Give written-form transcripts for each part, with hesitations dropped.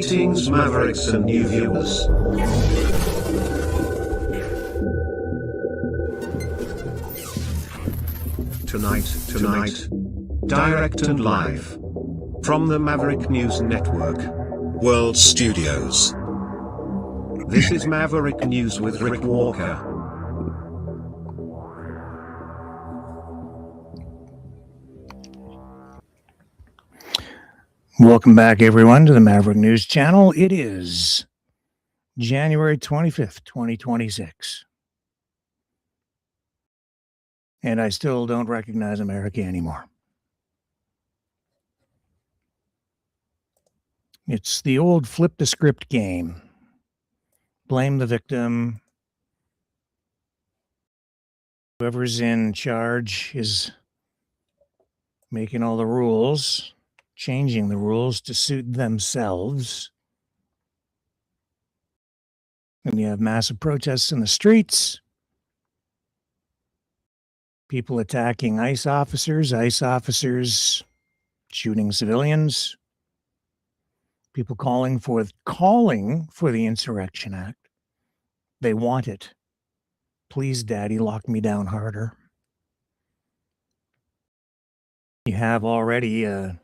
Greetings Mavericks and new viewers. Tonight, direct and live from the Maverick News Network World Studios. This is Maverick News with Rick Walker. Welcome back, everyone, to the Maverick News channel. It is January 25th, 2026. And I still don't recognize America anymore. It's the old flip the script game. Blame the victim. Whoever's in charge is making all the rules, changing the rules to suit themselves. And you have massive protests in the streets. People attacking ICE officers shooting civilians. People calling for the Insurrection Act. They want it. Please, Daddy, lock me down harder. You have already a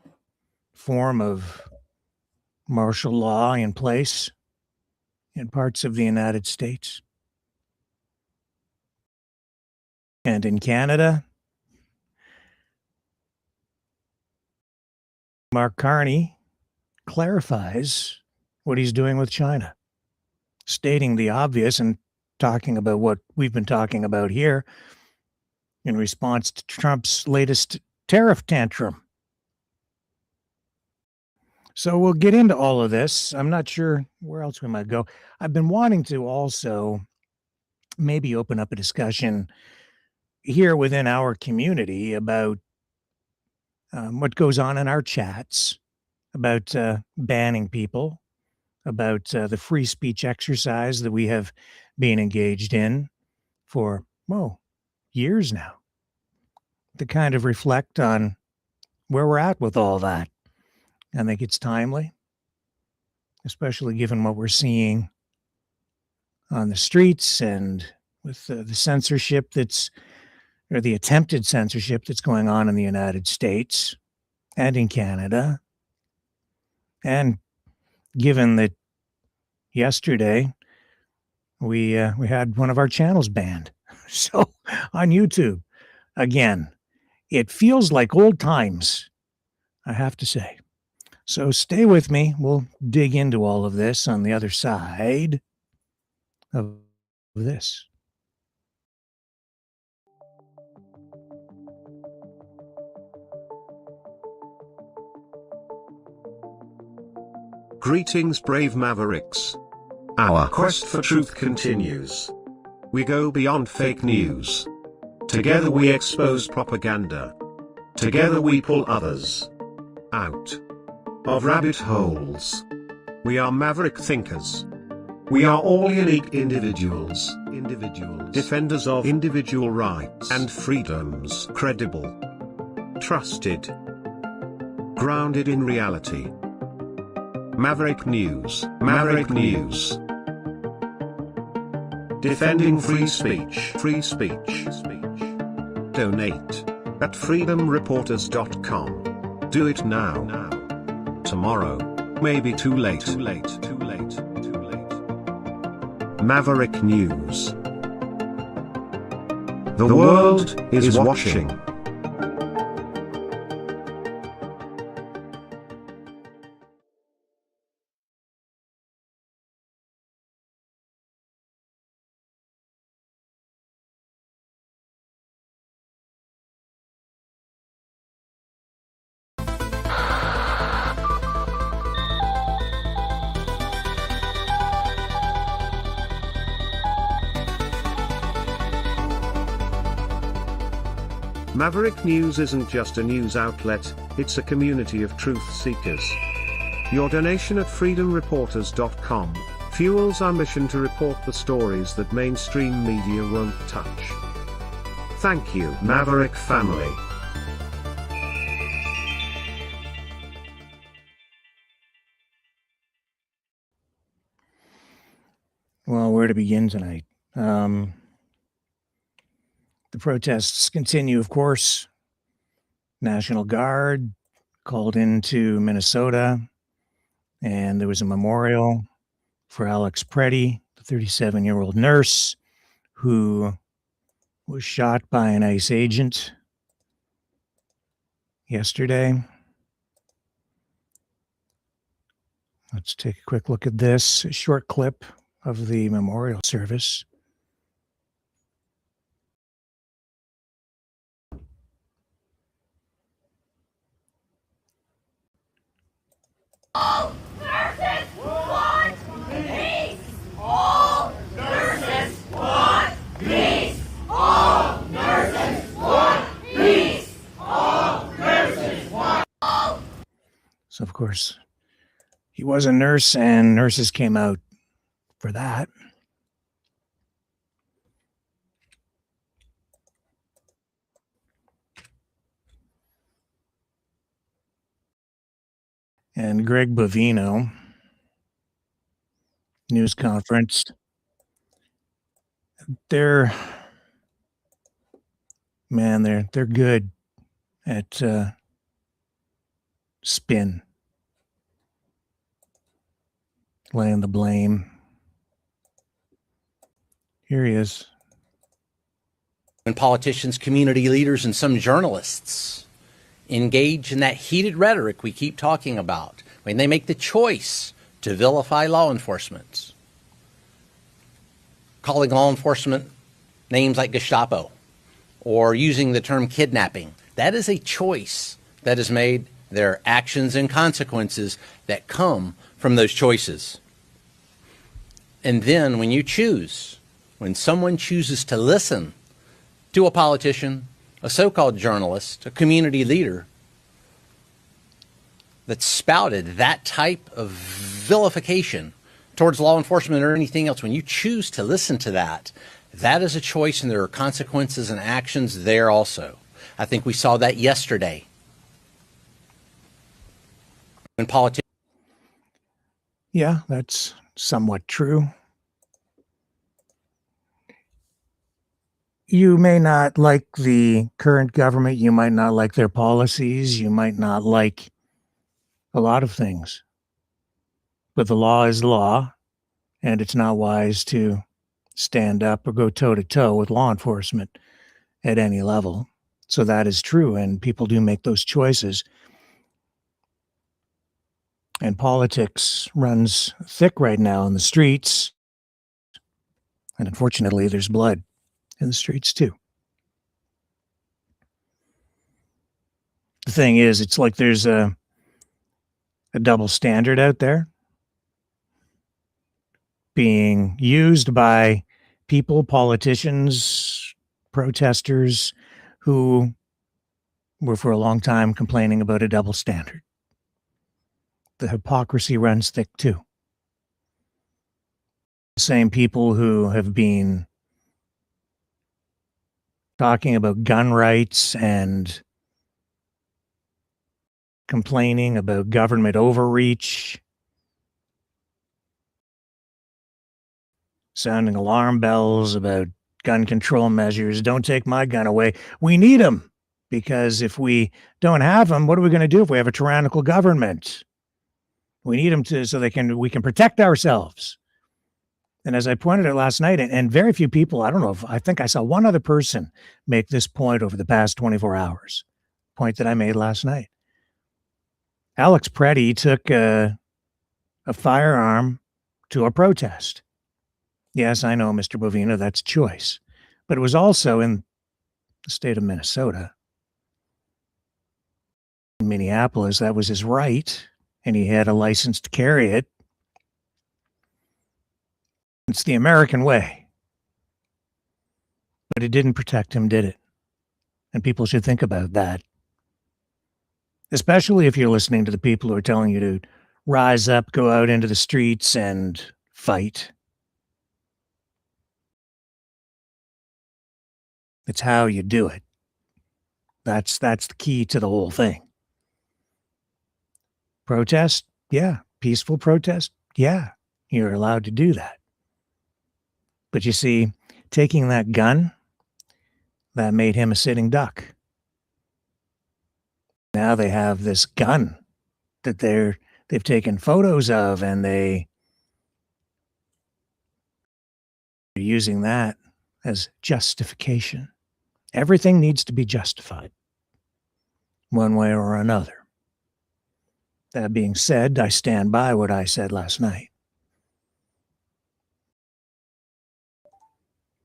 form of martial law in place in parts of the United States. And in Canada, Mark Carney clarifies what he's doing with China, stating the obvious and talking about what we've been talking about here in response to Trump's latest tariff tantrum. So we'll get into all of this. I'm not sure where else we might go. I've been wanting to also maybe open up a discussion here within our community about what goes on in our chats, about banning people, about the free speech exercise that we have been engaged in for, years now, to kind of reflect on where we're at with all that. I think it's timely, especially given what we're seeing on the streets and with the censorship or the attempted censorship that's going on in the United States and in Canada. And given that yesterday we had one of our channels banned. So on YouTube, again, it feels like old times, I have to say. So stay with me. We'll dig into all of this on the other side of this. Greetings brave Mavericks. Our quest for truth continues. We go beyond fake news. Together we expose propaganda. Together we pull others out of rabbit holes. We are maverick thinkers. We are all unique individuals, defenders of individual rights and freedoms, credible, trusted, grounded in reality. Maverick News, defending free speech, Donate at freedomreporters.com. Do it now. Tomorrow may be too late. Maverick News. The world is watching. Maverick News isn't just a news outlet, it's a community of truth seekers. Your donation at freedomreporters.com fuels our mission to report the stories that mainstream media won't touch. Thank you, Maverick family. Well, where to begin tonight? The protests continue, of course. National Guard called into Minnesota, and there was a memorial for Alex Pretti, the 37-year-old nurse who was shot by an ICE agent yesterday. Let's take a quick look at this, a short clip of the memorial service. All nurses want peace! All nurses want peace! All nurses want peace! All nurses want all. So, of course, he was a nurse, and nurses came out for that. And Greg Bovino, news conference. They're good at spin, laying the blame. Here he is. When politicians, community leaders, and some journalists engage in that heated rhetoric we keep talking about, when they make the choice to vilify law enforcement, calling law enforcement names like Gestapo or using the term kidnapping, that is a choice that is made. There are actions and consequences that come from those choices. And then when someone chooses to listen to a politician, a so-called journalist, a community leader that spouted that type of vilification towards law enforcement or anything else, when you choose to listen to that, that is a choice, and there are consequences and actions there also. I think we saw that yesterday. When politicians... Yeah, that's somewhat true. You may not like the current government. You might not like their policies. You might not like a lot of things. But the law is law, and it's not wise to stand up or go toe-to-toe with law enforcement at any level. So that is true, and people do make those choices. And politics runs thick right now in the streets. And unfortunately, there's blood in the streets too. The thing is, it's like there's a double standard out there being used by people, politicians, protesters who were for a long time complaining about a double standard. The hypocrisy runs thick too. The same people who have been talking about gun rights and complaining about government overreach, sounding alarm bells about gun control measures. Don't take my gun away. We need them, because if we don't have them, what are we going to do if we have a tyrannical government? We need them so we can protect ourselves. And as I pointed out last night, and very few people, I think I saw one other person make this point over the past 24 hours, point that I made last night. Alex Pretti took a firearm to a protest. Yes, I know, Mr. Bovino, that's choice. But it was also in the state of Minnesota. In Minneapolis, that was his right, and he had a license to carry it. It's the American way. But it didn't protect him, did it? And people should think about that. Especially if you're listening to the people who are telling you to rise up, go out into the streets and fight. It's how you do it. That's the key to the whole thing. Protest? Yeah. Peaceful protest? Yeah. You're allowed to do that. But you see, taking that gun, that made him a sitting duck. Now they have this gun that they've taken photos of, and they're using that as justification. Everything needs to be justified one way or another. That being said, I stand by what I said last night.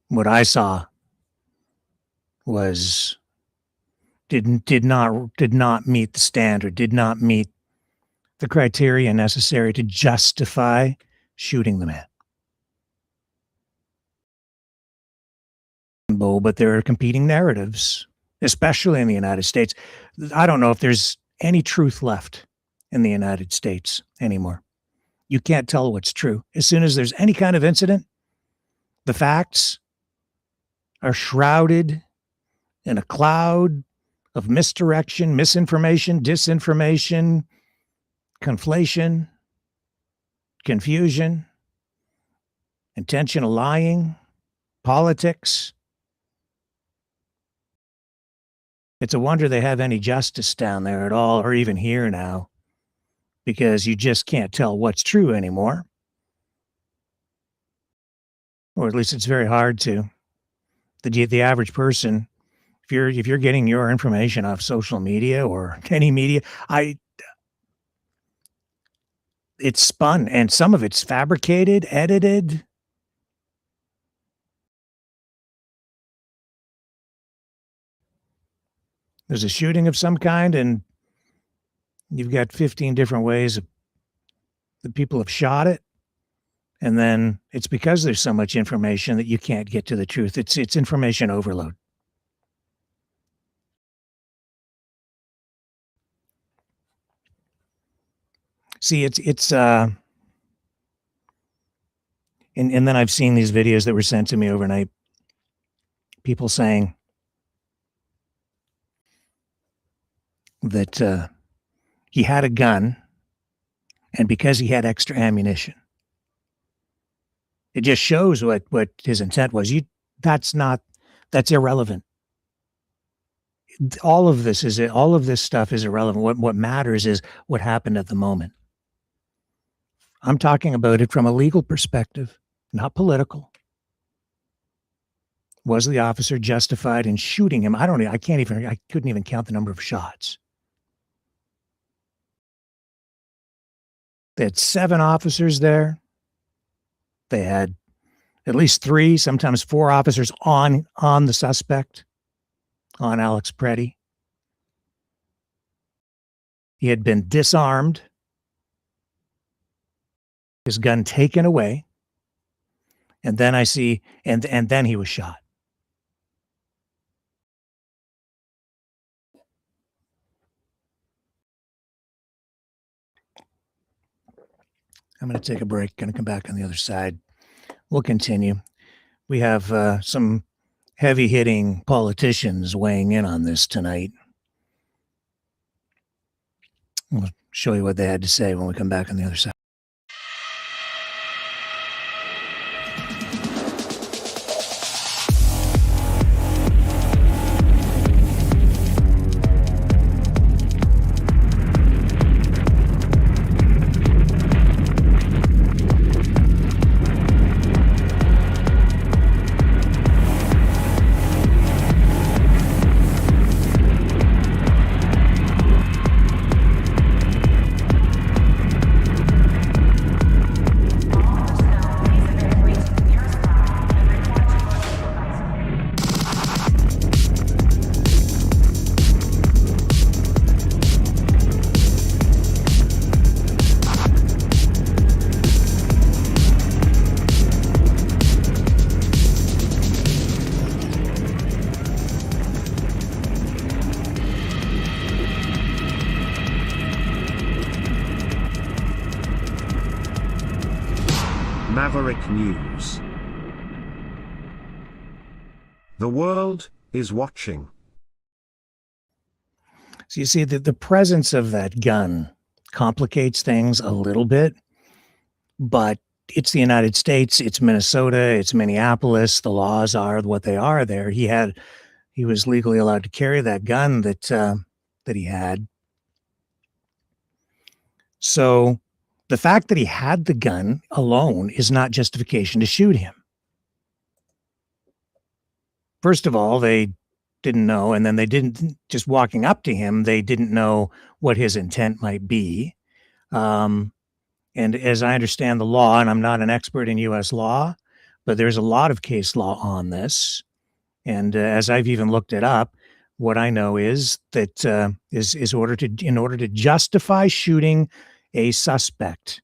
What I saw was did not meet the standard, did not meet the criteria necessary to justify shooting the man. But there are competing narratives, especially in the United States. I don't know if there's any truth left in the United States anymore. You can't tell what's true. As soon as there's any kind of incident, the facts are shrouded in a cloud of misdirection, misinformation, disinformation, conflation, confusion, intentional lying, politics. It's a wonder they have any justice down there at all, or even here now, because you just can't tell what's true anymore. Or at least it's very hard to. The average person, if you're getting your information off social media or any media, it's spun, and some of it's fabricated, edited. There's a shooting of some kind, and you've got 15 different ways that people have shot it. And then it's because there's so much information that you can't get to the truth. It's information overload. See, and then I've seen these videos that were sent to me overnight. People saying that he had a gun, and because he had extra ammunition, it just shows what his intent was. That's irrelevant. All of this stuff is irrelevant. What matters is what happened at the moment. I'm talking about it from a legal perspective, not political. Was the officer justified in shooting him? I couldn't even count the number of shots. They had 7 officers there. They had at least 3, sometimes 4 officers on the suspect, on Alex Pretti. He had been disarmed, his gun taken away, and then I see, and then he was shot. I'm going to take a break. Going to come back on the other side. We'll continue. We have some heavy-hitting politicians weighing in on this tonight. We'll show you what they had to say when we come back on the other side. Maverick News. The world is watching. So you see that the presence of that gun complicates things a little bit, but it's the United States, it's Minnesota, it's Minneapolis. The laws are what they are there. He was legally allowed to carry that gun that he had. So the fact that he had the gun alone is not justification to shoot him. First of all, they didn't know, and then they didn't, just walking up to him, they didn't know what his intent might be. And as I understand the law, and I'm not an expert in U.S. law, but there's a lot of case law on this. And as I've even looked it up, what I know is that in order to justify shooting a suspect,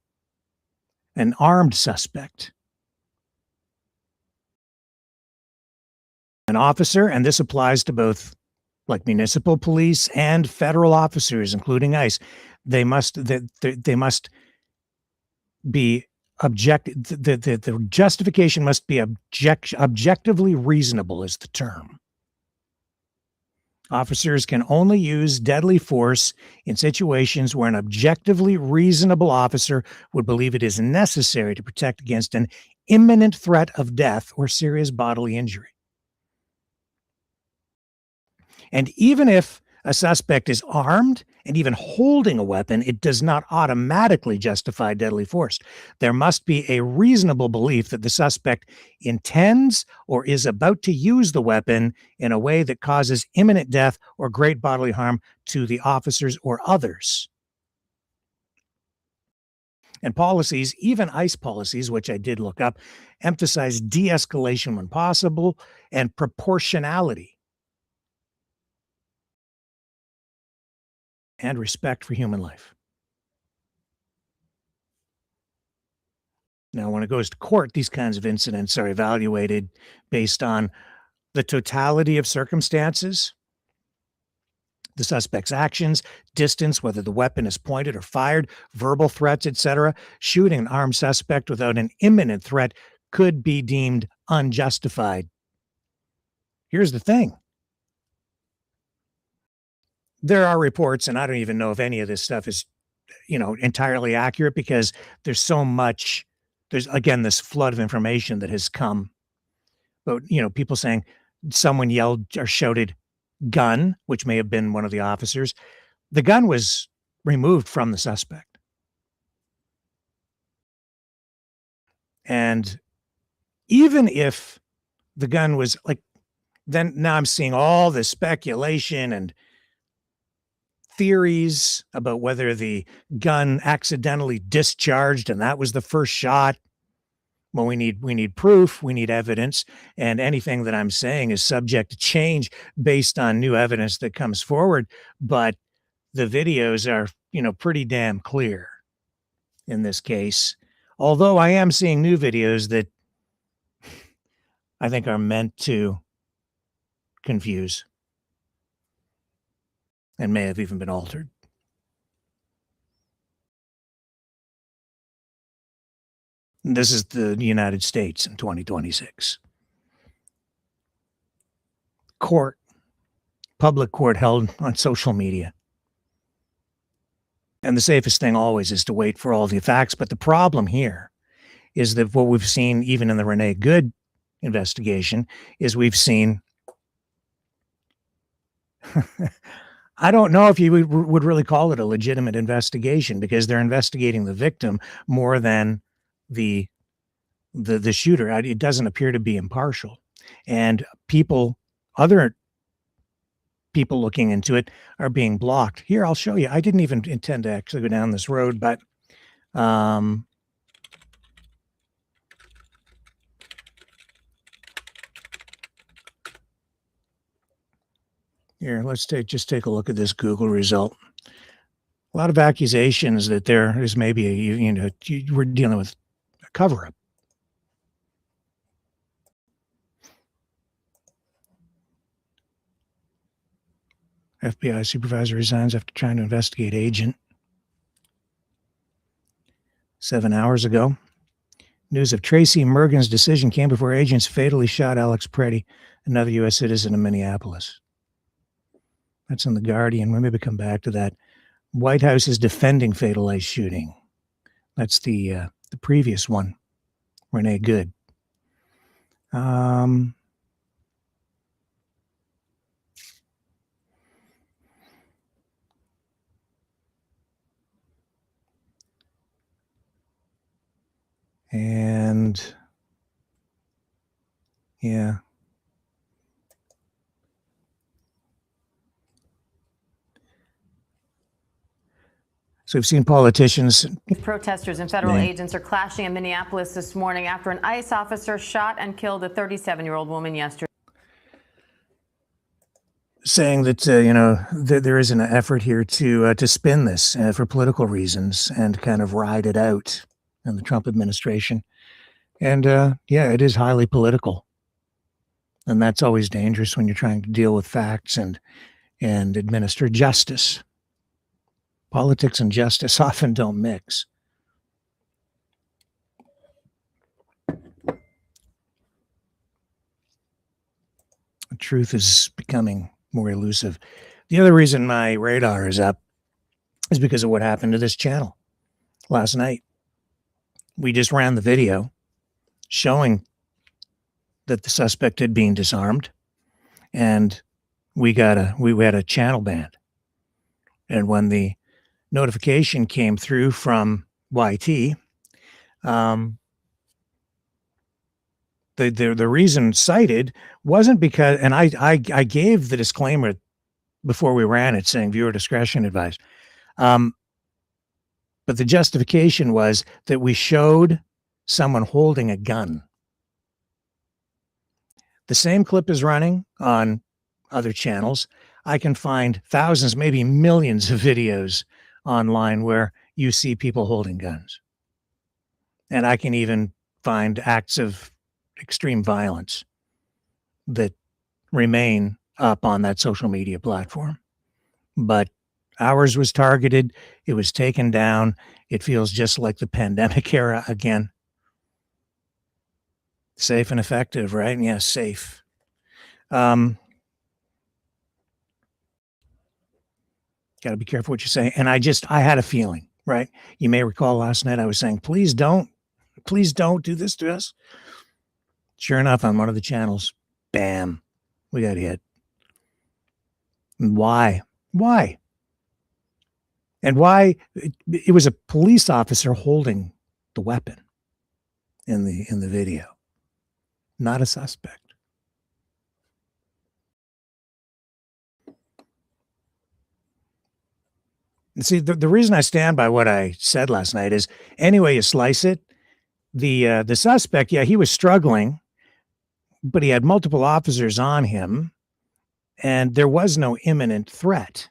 an armed suspect, an officer, and this applies to both like municipal police and federal officers, including ICE, they must be the justification must be objectively reasonable is the term. Officers can only use deadly force in situations where an objectively reasonable officer would believe it is necessary to protect against an imminent threat of death or serious bodily injury. And even if a suspect is armed and even holding a weapon, it does not automatically justify deadly force. There must be a reasonable belief that the suspect intends or is about to use the weapon in a way that causes imminent death or great bodily harm to the officers or others. And policies, even ICE policies, which I did look up, emphasize de-escalation when possible and proportionality and respect for human life. Now, when it goes to court, these kinds of incidents are evaluated based on the totality of circumstances, the suspect's actions, distance, whether the weapon is pointed or fired, verbal threats, etc. Shooting an armed suspect without an imminent threat could be deemed unjustified. Here's the thing. There are reports, and I don't even know if any of this stuff is, entirely accurate because there's again, this flood of information that has come. But, people saying someone yelled or shouted gun, which may have been one of the officers. The gun was removed from the suspect. And even if the gun was then now I'm seeing all this speculation and theories about whether the gun accidentally discharged and that was the first shot. Well, we need proof, we need evidence, and anything that I'm saying is subject to change based on new evidence that comes forward. But the videos are, pretty damn clear in this case. Although I am seeing new videos that I think are meant to confuse and may have even been altered. This is the United States in 2026. Public court held on social media. And the safest thing always is to wait for all the facts. But the problem here is that what we've seen, even in the Renee Good investigation, is we've seen I don't know if you would really call it a legitimate investigation because they're investigating the victim more than the shooter. It doesn't appear to be impartial. And other people looking into it are being blocked. Here, I'll show you. I didn't even intend to actually go down this road, but here, let's just take a look at this Google result. A lot of accusations that there is maybe we're dealing with a cover-up. FBI supervisor resigns after trying to investigate agent. 7 hours ago, news of Tracy Mergen's decision came before agents fatally shot Alex Pretti, another U.S. citizen in Minneapolis. That's in The Guardian. We'll maybe come back to that. White House is defending fatal ICE shooting. That's the previous one. Renee Good. And yeah. So we've seen politicians. Protesters and federal agents are clashing in Minneapolis this morning after an ICE officer shot and killed a 37-year-old woman yesterday. Saying that, there is an effort here to spin this for political reasons and kind of ride it out in the Trump administration. And it is highly political. And that's always dangerous when you're trying to deal with facts and administer justice. Politics and justice often don't mix. The truth is becoming more elusive. The other reason my radar is up is because of what happened to this channel last night. We just ran the video showing that the suspect had been disarmed, and we had a channel ban. And when the notification came through from YT, the reason cited wasn't because, and I gave the disclaimer before we ran it saying viewer discretion advised. But the justification was that we showed someone holding a gun. The same clip is running on other channels. I can find thousands, maybe millions of videos online where you see people holding guns. And I can even find acts of extreme violence that remain up on that social media platform. But ours was targeted. It was taken down. It feels just like the pandemic era again. Safe and effective, right? Yeah, safe. Got to be careful what you say. And I had a feeling, right? You may recall last night I was saying, please don't do this to us. Sure enough, on one of the channels, bam, we got hit. And why? Why? And why? It was a police officer holding the weapon in the video, not a suspect. And see, the reason I stand by what I said last night is, anyway you slice it, the suspect, yeah, he was struggling, but he had multiple officers on him, and there was no imminent threat.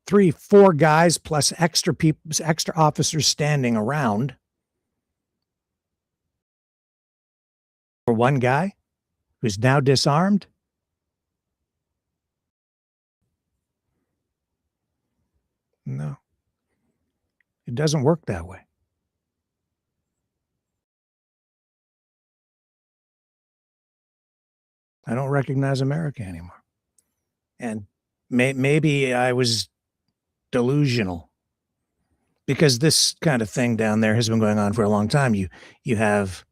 3-4 guys plus extra officers standing around for one guy who's now disarmed. No, it doesn't work that way. I don't recognize America anymore. And maybe I was delusional, because this kind of thing down there has been going on for a long time. You have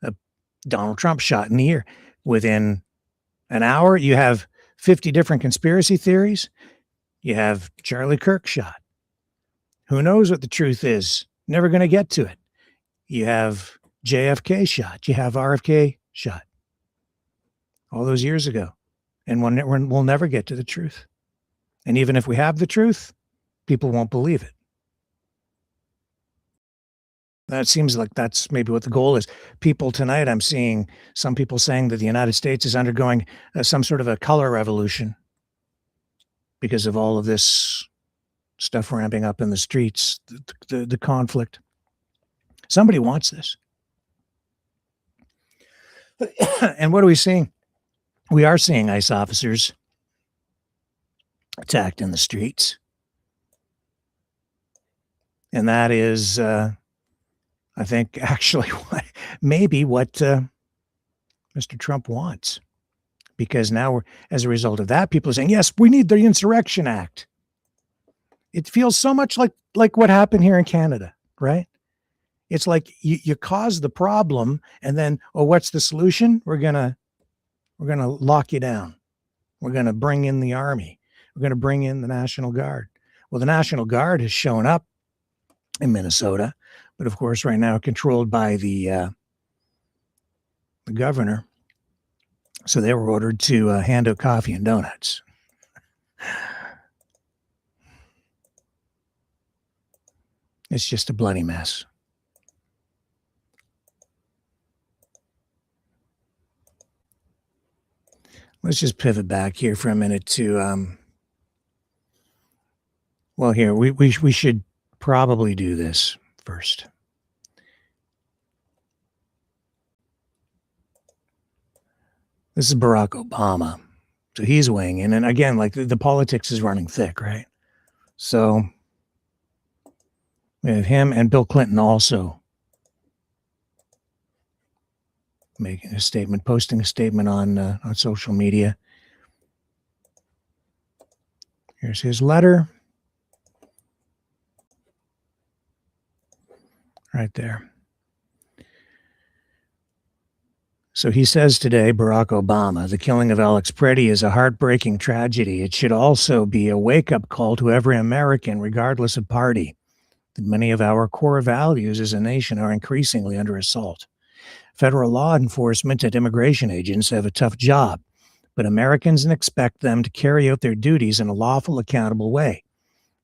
a Donald Trump shot in the ear. Within an hour, you have 50 different conspiracy theories. You have Charlie Kirk shot. Who knows what the truth is? Never going to get to it. You have JFK shot. You have RFK shot. All those years ago. And we'll never get to the truth. And even if we have the truth, people won't believe it. That seems like that's maybe what the goal is. People tonight, I'm seeing some people saying that the United States is undergoing some sort of a color revolution because of all of this stuff ramping up in the streets, the conflict. Somebody wants this. And what are we seeing? We are seeing ICE officers attacked in the streets. And that is, I think, actually maybe what Mr. Trump wants. Because now, as a result of that, people are saying, yes, we need the Insurrection Act. It feels so much like what happened here in Canada, right? It's like you cause the problem, and then, oh, what's the solution? We're gonna lock you down. We're gonna bring in the army. We're gonna bring in the National Guard. Well, the National Guard has shown up in Minnesota, but of course, right now controlled by the governor. So they were ordered to hand out coffee and donuts. It's just a bloody mess. Let's just pivot back here for a minute to, well, here, we should probably do this first. This is Barack Obama. So he's weighing in. And again, like the politics is running thick, right? So we have him and Bill Clinton also making a statement, posting a statement on social media. Here's his letter. Right there. So he says today, Barack Obama, the killing of Alex Pretti is a heartbreaking tragedy. It should also be a wake-up call to every American, regardless of party, that many of our core values as a nation are increasingly under assault. Federal law enforcement and immigration agents have a tough job, but Americans expect them to carry out their duties in a lawful, accountable way,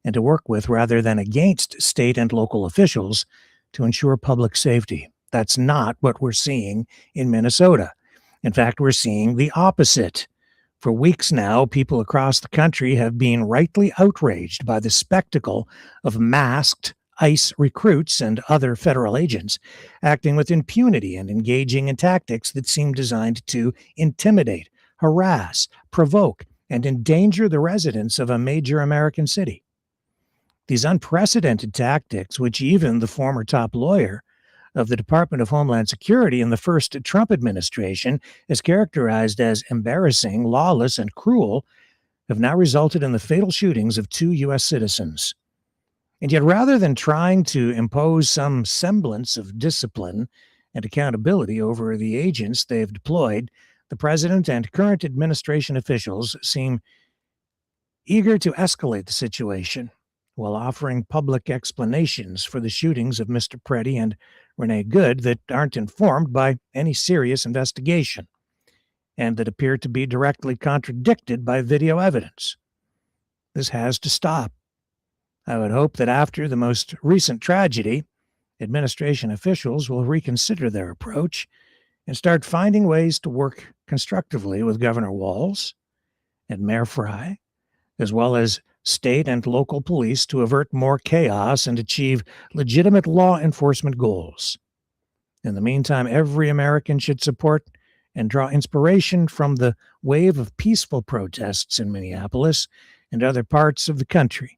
and to work with rather than against state and local officials to ensure public safety. That's not what we're seeing in Minnesota. In fact, we're seeing the opposite. For weeks now, people across the country have been rightly outraged by the spectacle of masked ICE recruits and other federal agents acting with impunity and engaging in tactics that seem designed to intimidate, harass, provoke, and endanger the residents of a major American city. These unprecedented tactics, which even the former top lawyer of the Department of Homeland Security in the first Trump administration is characterized as embarrassing, lawless, and cruel, have now resulted in the fatal shootings of 2 U.S. citizens. And yet, rather than trying to impose some semblance of discipline and accountability over the agents they've deployed, the president and current administration officials seem eager to escalate the situation while offering public explanations for the shootings of Mr. Pretti and Renee Good that aren't informed by any serious investigation and that appear to be directly contradicted by video evidence. This has to stop. I would hope that after the most recent tragedy, administration officials will reconsider their approach and start finding ways to work constructively with Governor Walz and Mayor Fry, as well as state and local police, to avert more chaos and achieve legitimate law enforcement goals. In the meantime, every American should support and draw inspiration from the wave of peaceful protests in Minneapolis and other parts of the country.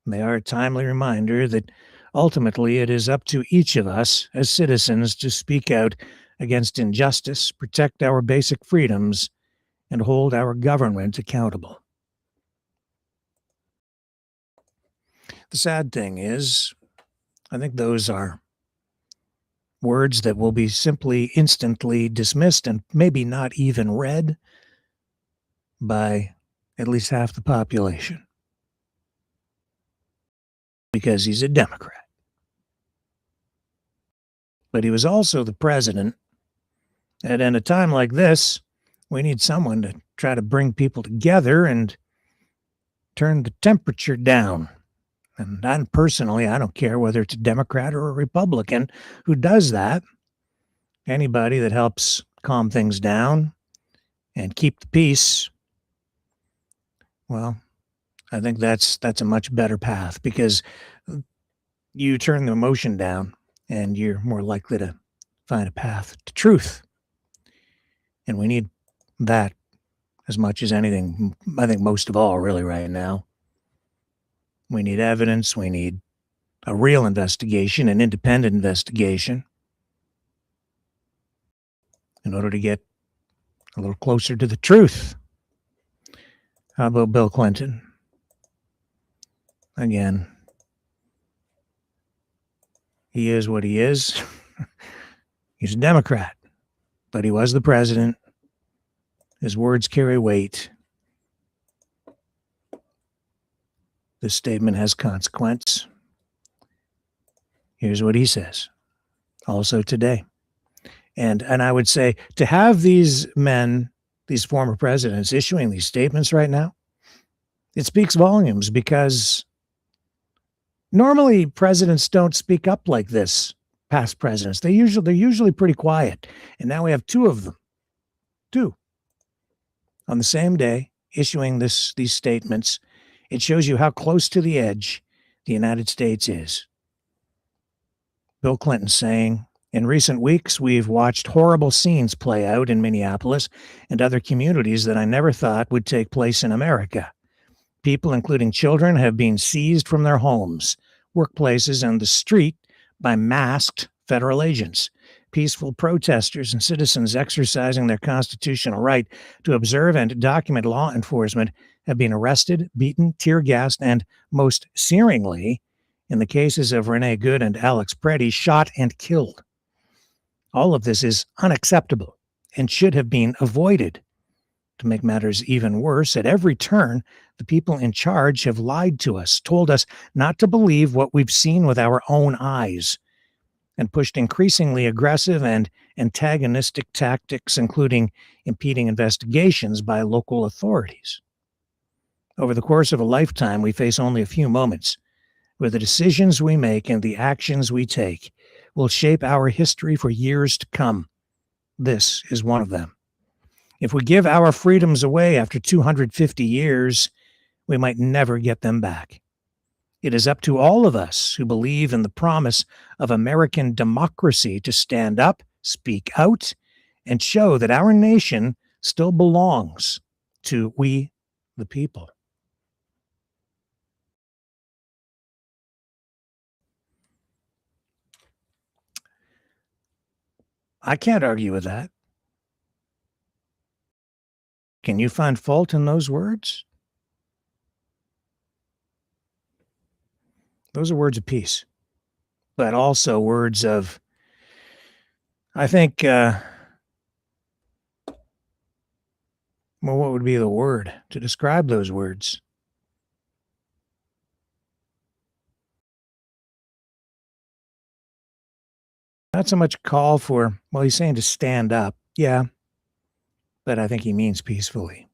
They are a timely reminder that ultimately it is up to each of us as citizens to speak out against injustice, protect our basic freedoms, and hold our government accountable. The sad thing is, I think those are words that will be simply instantly dismissed and maybe not even read by at least half the population, because he's a Democrat. But he was also the president, and in a time like this, we need someone to try to bring people together and turn the temperature down. And I don't care whether it's a Democrat or a Republican who does that. Anybody that helps calm things down and keep the peace, well, I think that's a much better path, because you turn the emotion down and you're more likely to find a path to truth. And we need that as much as anything, I think most of all, really, right now. We need evidence. We need a real investigation, an independent investigation, in order to get a little closer to the truth. How about Bill Clinton? Again, he is what he is. He's a Democrat, but he was the president. His words carry weight. This statement has consequence. Here's what he says, also today. And I would say to have these men, these former presidents, issuing these statements right now, it speaks volumes, because normally presidents don't speak up like this. Past presidents, they're usually pretty quiet. And now we have two of them. Two. On the same day, issuing these statements. It shows you how close to the edge the United States is. Bill Clinton saying, in recent weeks, we've watched horrible scenes play out in Minneapolis and other communities that I never thought would take place in America. People, including children, have been seized from their homes, workplaces, and the street by masked federal agents. Peaceful protesters and citizens exercising their constitutional right to observe and document law enforcement have been arrested, beaten, tear-gassed, and, most searingly, in the cases of Renee Good and Alex Pretti, shot and killed. All of this is unacceptable and should have been avoided. To make matters even worse, at every turn, the people in charge have lied to us, told us not to believe what we've seen with our own eyes, and pushed increasingly aggressive and antagonistic tactics, including impeding investigations by local authorities. Over the course of a lifetime, we face only a few moments where the decisions we make and the actions we take will shape our history for years to come. This is one of them. If we give our freedoms away after 250 years, we might never get them back. It is up to all of us who believe in the promise of American democracy to stand up, speak out, and show that our nation still belongs to we, the people. I can't argue with that. Can you find fault in those words? Those are words of peace, but also words of, I think, well, what would be the word to describe those words? Not so much call for, well, he's saying to stand up. Yeah, but I think he means peacefully.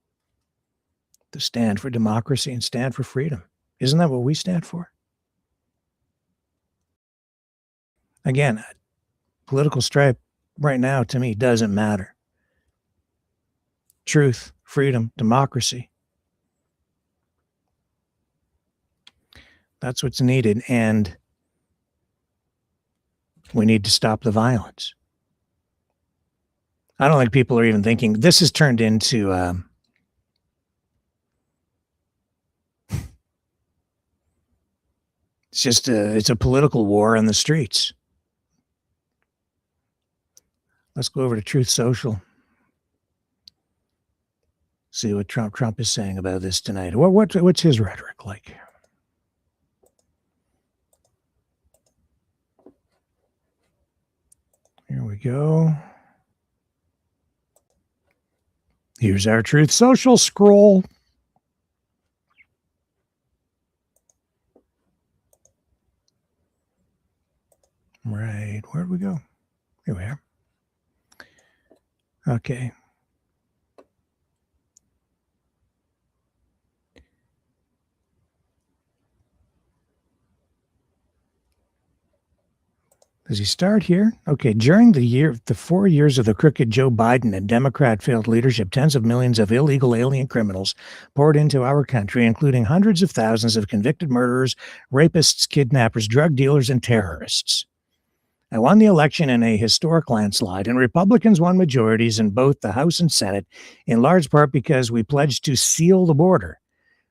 To stand for democracy and stand for freedom. Isn't that what we stand for? Again, political stripe right now to me doesn't matter. Truth, freedom, democracy. That's what's needed, and we need to stop the violence. I don't think people are even thinking this has turned into it's a political war on the streets. Let's go over to Truth Social. See what Trump is saying about this tonight. What's his rhetoric like? Here we go. Here's our Truth Social scroll. Right, where'd we go? Here we are. Okay. Does he start here? Okay. During the 4 years of the crooked Joe Biden and Democrat failed leadership, tens of millions of illegal alien criminals poured into our country, including hundreds of thousands of convicted murderers, rapists, kidnappers, drug dealers, and terrorists. I won the election in a historic landslide, and Republicans won majorities in both the House and Senate, in large part because we pledged to seal the border,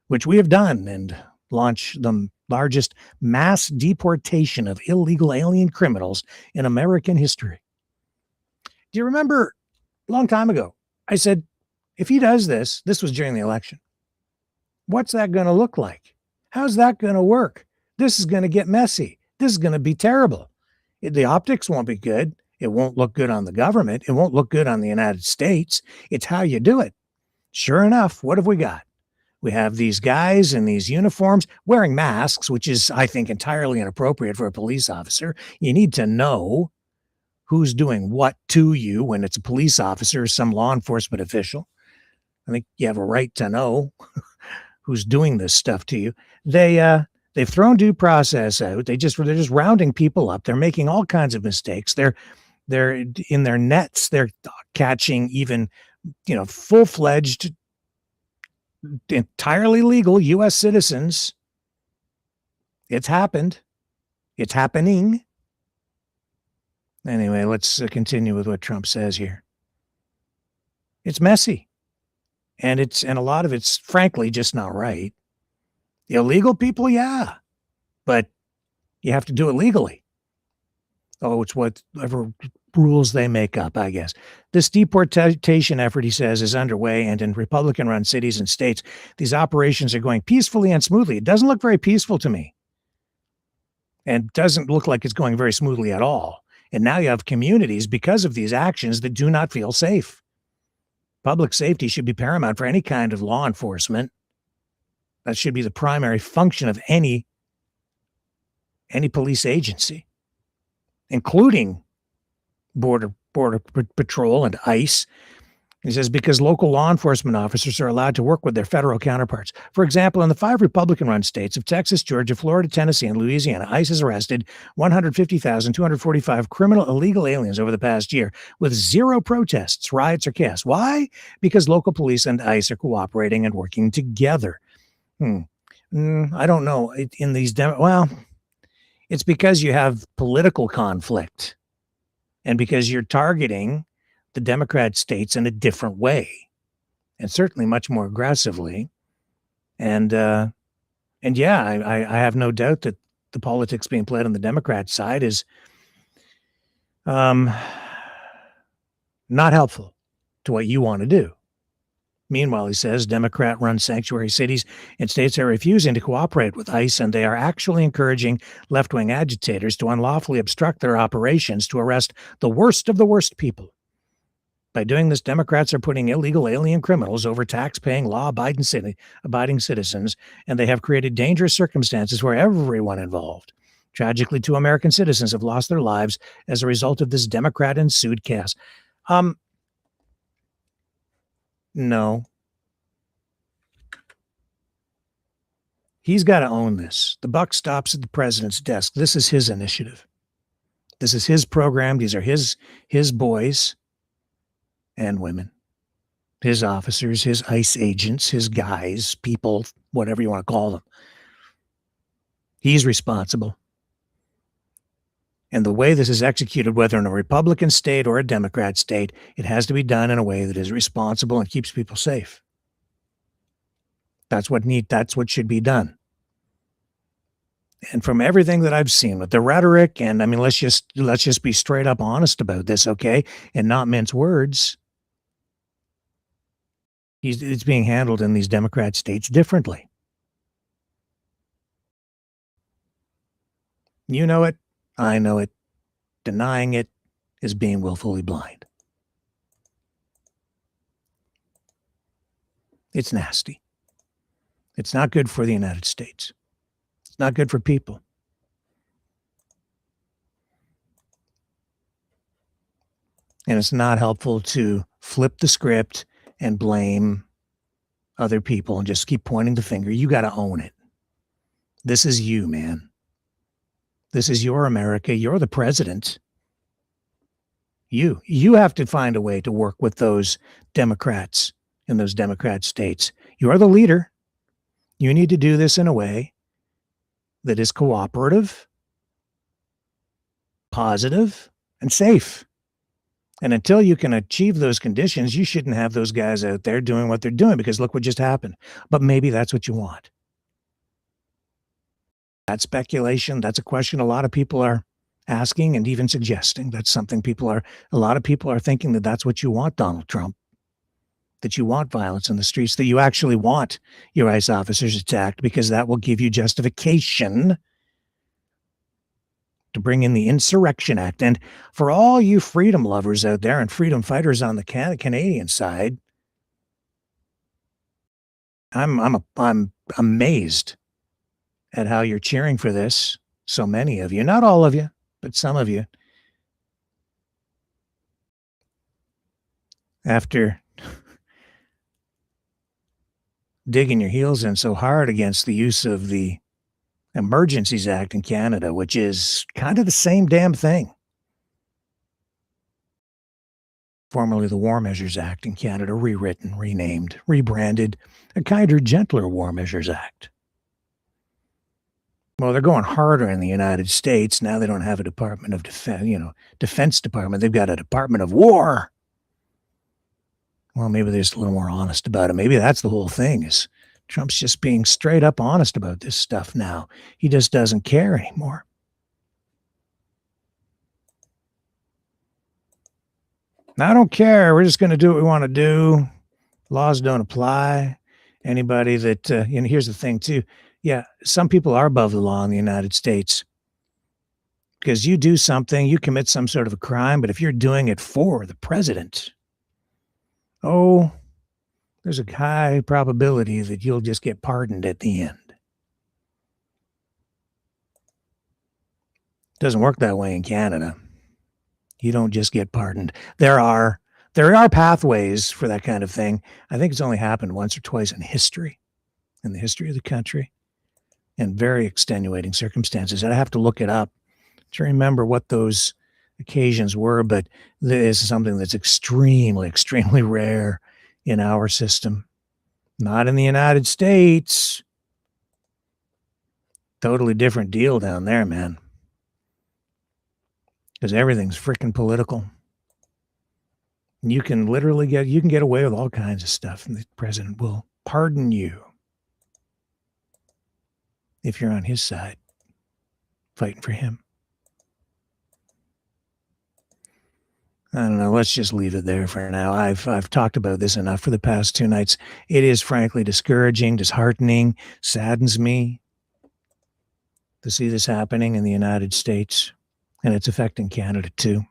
which we have done, and launch the largest mass deportation of illegal alien criminals in American history. Do you remember a long time ago, I said, if he does this was during the election, what's that going to look like? How's that going to work? This is going to get messy. This is going to be terrible. The optics won't be good. It won't look good on the government. It won't look good on the United States. It's how you do it. Sure enough, what have we got? We have these guys in these uniforms wearing masks, which is, I think, entirely inappropriate for a police officer. You need to know who's doing what to you when it's a police officer or some law enforcement official. I think you have a right to know who's doing this stuff to you. They've thrown due process out. They're just rounding people up. They're making all kinds of mistakes. They're in their nets. They're catching even, full-fledged, entirely legal U.S. citizens. It's happened. It's happening. Anyway, let's continue with what Trump says here. It's messy. And a lot of it's frankly just not right. Illegal people, yeah. But you have to do it legally. Oh, it's whatever rules they make up, I guess. This deportation effort, he says, is underway, and in Republican-run cities and states, these operations are going peacefully and smoothly. It doesn't look very peaceful to me, and doesn't look like it's going very smoothly at all. And now you have communities, because of these actions, that do not feel safe. Public safety should be paramount for any kind of law enforcement. That should be the primary function of any police agency, including Border Patrol and ICE. He says, because local law enforcement officers are allowed to work with their federal counterparts. For example, in the 5 Republican-run states of Texas, Georgia, Florida, Tennessee, and Louisiana, ICE has arrested 150,245 criminal illegal aliens over the past year with 0 protests, riots, or chaos. Why? Because local police and ICE are cooperating and working together. I don't know. It's because you have political conflict and because you're targeting the Democrat states in a different way, and certainly much more aggressively. And yeah, I have no doubt that the politics being played on the Democrat side is not helpful to what you want to do. Meanwhile, he says, Democrat-run sanctuary cities and states are refusing to cooperate with ICE, and they are actually encouraging left-wing agitators to unlawfully obstruct their operations to arrest the worst of the worst people. By doing this, Democrats are putting illegal alien criminals over tax-paying, law-abiding citizens, and they have created dangerous circumstances for everyone involved. Tragically, 2 American citizens have lost their lives as a result of this Democrat-ensued chaos. No. He's got to own this. The buck stops at the president's desk. This is his initiative. This is his program. These are his boys and women, his officers, his ICE agents, his guys, people, whatever you want to call them. He's responsible. And the way this is executed, whether in a Republican state or a Democrat state, it has to be done in a way that is responsible and keeps people safe. That's what should be done. And from everything that I've seen with the rhetoric, and I mean, let's just be straight up honest about this, okay? And not mince words. It's being handled in these Democrat states differently. You know it. I know it. Denying it is being willfully blind. It's nasty. It's not good for the United States. It's not good for people. And it's not helpful to flip the script and blame other people and just keep pointing the finger. You got to own it. This is you, man. This is your America. You're the president. You have to find a way to work with those Democrats in those Democrat states. You're the leader. You need to do this in a way that is cooperative, positive, and safe. And until you can achieve those conditions, you shouldn't have those guys out there doing what they're doing, because look what just happened. But maybe that's what you want. That's speculation. That's a question a lot of people are asking and even suggesting. That's something a lot of people are thinking that that's what you want, Donald Trump. that you want violence in the streets, that you actually want your ICE officers attacked, because that will give you justification to bring in the Insurrection Act. And for all you freedom lovers out there and freedom fighters on the Canadian side, I'm amazed at how you're cheering for this. So many of you, not all of you, but some of you, after digging your heels in so hard against the use of the Emergencies Act in Canada, which is kind of the same damn thing. Formerly the War Measures Act in Canada, rewritten, renamed, rebranded, a kinder, gentler War Measures Act. Well, they're going harder in the United States. Now they don't have a Department of Defense Department. They've got a Department of War. Well, maybe they're just a little more honest about it. Maybe that's the whole thing, is Trump's just being straight up honest about this stuff now. He just doesn't care anymore. I don't care. We're just going to do what we want to do. Laws don't apply. Anybody that, here's the thing too. Yeah, some people are above the law in the United States, because you do something, you commit some sort of a crime, but if you're doing it for the president, there's a high probability that you'll just get pardoned at the end. It doesn't work that way in Canada. You don't just get pardoned. There are pathways for that kind of thing. I think it's only happened once or twice in the history of the country, in very extenuating circumstances. I'd have to look it up to remember what those occasions were, but this is something that's extremely, extremely rare in our system. Not in the United States. Totally different deal down there, man. Because everything's freaking political. You can literally get away with all kinds of stuff, and the president will pardon you if you're on his side, fighting for him. I don't know. Let's just leave it there for now. I've talked about this enough for the past 2 nights. It is frankly discouraging, disheartening, saddens me to see this happening in the United States, and it's affecting Canada too.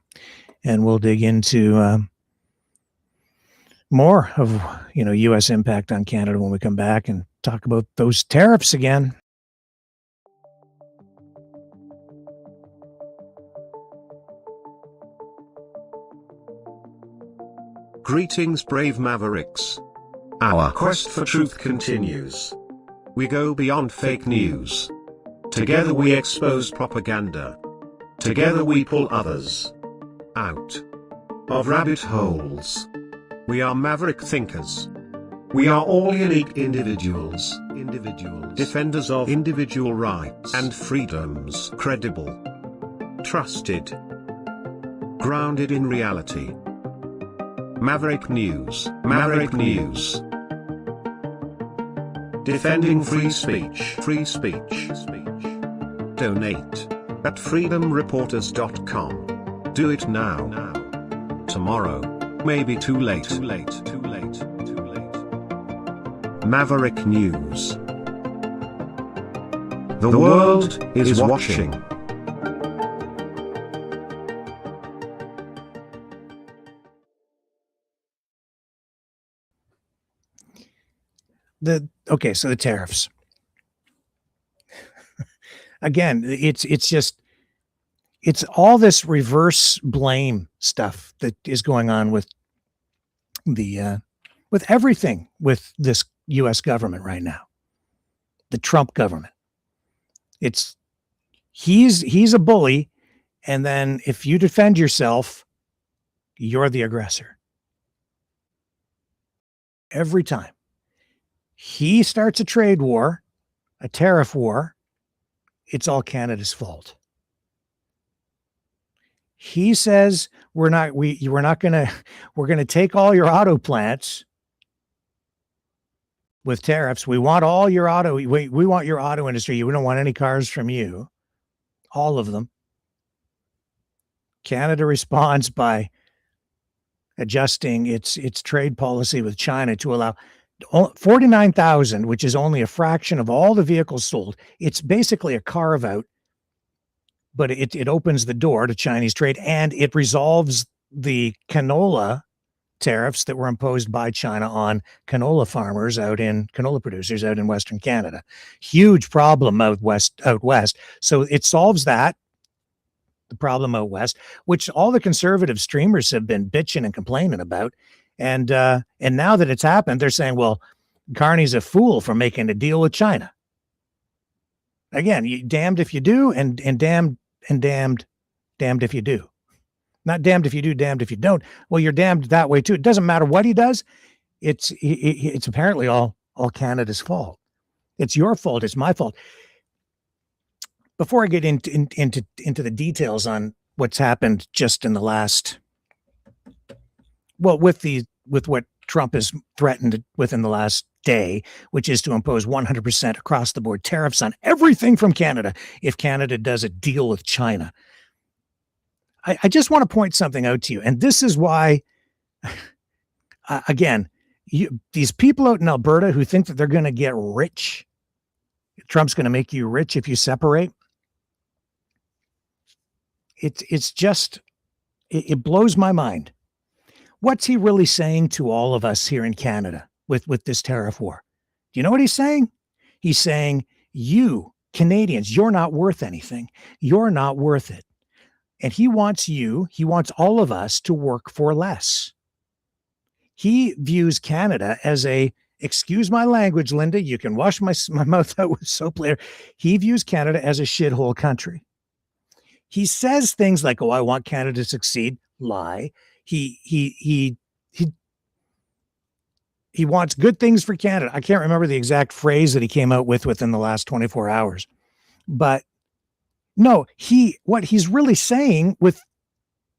And we'll dig into more of U.S. impact on Canada when we come back and talk about those tariffs again. Greetings, brave Mavericks. Our quest for truth continues. We go beyond fake news. Together we expose propaganda. Together we pull others out of rabbit holes. We are maverick thinkers. We are all unique individuals, defenders of individual rights and freedoms, credible, trusted, grounded in reality. Maverick News. Defending free speech. Donate at freedomreporters.com. Do it now. Tomorrow may be too late. Maverick News. The world is watching. So the tariffs. Again, it's all this reverse blame stuff that is going on with everything with this U.S. government right now. The Trump government. He's a bully, and then if you defend yourself, you're the aggressor. Every time. He starts a trade war, a tariff war, it's all Canada's fault. He says we're going to take all your auto plants with tariffs. We want all your we want your auto industry. We don't want any cars from you. All of them. Canada responds by adjusting its trade policy with China to allow 49,000, which is only a fraction of all the vehicles sold. It's basically a carve out, but it opens the door to Chinese trade, and it resolves the canola tariffs that were imposed by China on canola producers out in Western Canada. Huge problem out west. So it solves that, the problem out west, which all the conservative streamers have been bitching and complaining about. And now that it's happened, they're saying, well, Carney's a fool for making a deal with China. Again, you damned if you do, and damned if you do. Not damned if you do, damned if you don't. Well, you're damned that way too. It doesn't matter what he does. It's apparently all Canada's fault. It's your fault. It's my fault. Before I get into the details on what's happened just in the last, well, with what Trump has threatened within the last day, which is to impose 100% across the board tariffs on everything from Canada if Canada does a deal with China. I just want to point something out to you, and this is why, again, these people out in Alberta who think that they're going to get rich, Trump's going to make you rich if you separate. It's just, it blows my mind. What's he really saying to all of us here in Canada with this tariff war? Do you know what he's saying? He's saying, you Canadians, you're not worth anything. You're not worth it. And he wants all of us to work for less. He views Canada as excuse my language, Linda, you can wash my mouth out with soap later. He views Canada as a shithole country. He says things like, oh, I want Canada to succeed. Lie. He wants good things for Canada. I can't remember the exact phrase that he came out with within the last 24 hours. But no, what he's really saying with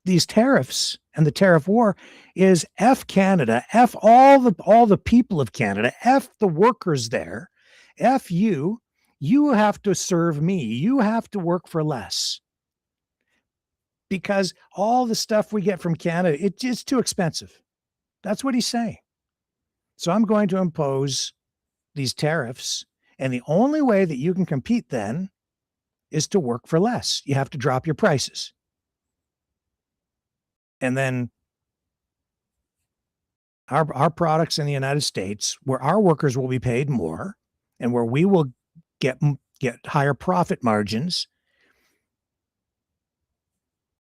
these tariffs and the tariff war is F Canada, F all the people of Canada, F the workers there, F you have to serve me. You have to work for less. Because all the stuff we get from Canada, it's too expensive. That's what he's saying. So I'm going to impose these tariffs, and the only way that you can compete then is to work for less. You have to drop your prices. And then our products in the United States, where our workers will be paid more and where we will get higher profit margins,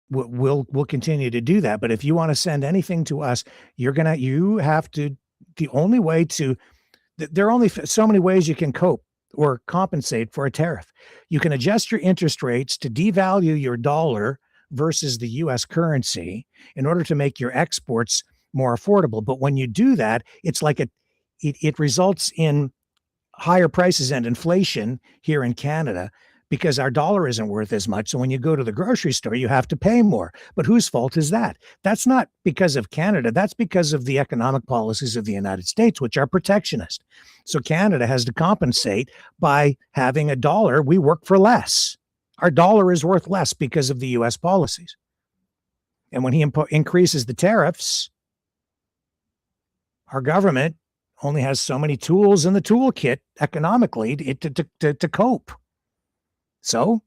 we'll continue to do that. But if you want to send anything to us, you have to, the only way to, there are only so many ways you can cope or compensate for a tariff. You can adjust your interest rates to devalue your dollar versus the US currency in order to make your exports more affordable. But when you do that, it's like it results in higher prices and inflation here in Canada because our dollar isn't worth as much. So when you go to the grocery store, you have to pay more. But whose fault is that? That's not because of Canada. That's because of the economic policies of the United States, which are protectionist. So Canada has to compensate by having a dollar. We work for less. Our dollar is worth less because of the U.S. policies. And when he increases the tariffs, our government only has so many tools in the toolkit economically to cope. So,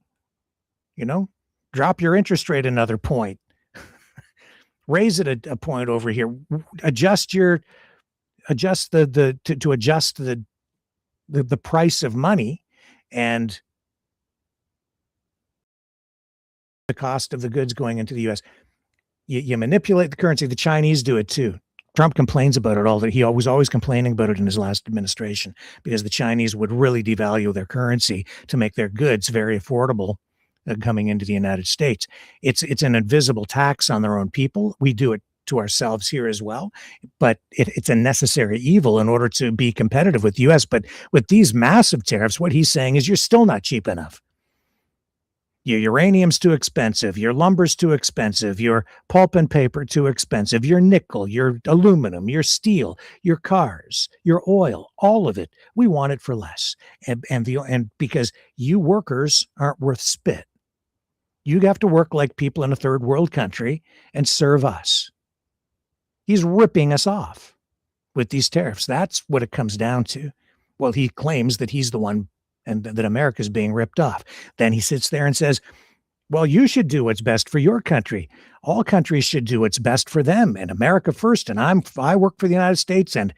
drop your interest rate another point, raise it a point over here, adjust the price of money and the cost of the goods going into the U.S. You manipulate the currency. The Chinese do it too. Trump complains about it all. That he was always complaining about it in his last administration because the Chinese would really devalue their currency to make their goods very affordable coming into the United States. It's an invisible tax on their own people. We do it to ourselves here as well, but it's a necessary evil in order to be competitive with the U.S. But with these massive tariffs, what he's saying is you're still not cheap enough. Your uranium's too expensive. Your lumber's too expensive. Your pulp and paper too expensive. Your nickel, your aluminum, your steel, your cars, your oil, all of it. We want it for less. And because you workers aren't worth spit. You have to work like people in a third world country and serve us. He's ripping us off with these tariffs. That's what it comes down to. Well, he claims that he's the one and that America's being ripped off. Then he sits there and says, well, you should do what's best for your country. All countries should do what's best for them, and America first. And I work for the United States, and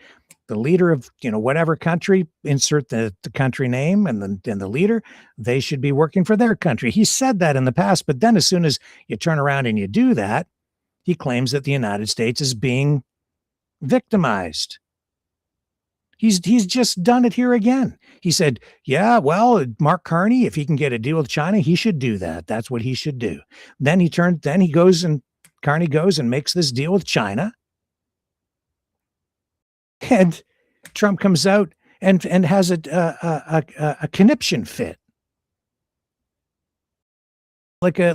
the leader of, whatever country, insert the country name and the leader, they should be working for their country. He said that in the past, but then as soon as you turn around and you do that, he claims that the United States is being victimized. He's just done it here again. He said, yeah, well, Mark Carney, if he can get a deal with China, he should do that. That's what he should do. Then Carney goes and makes this deal with China. And Trump comes out and has a conniption fit. Like a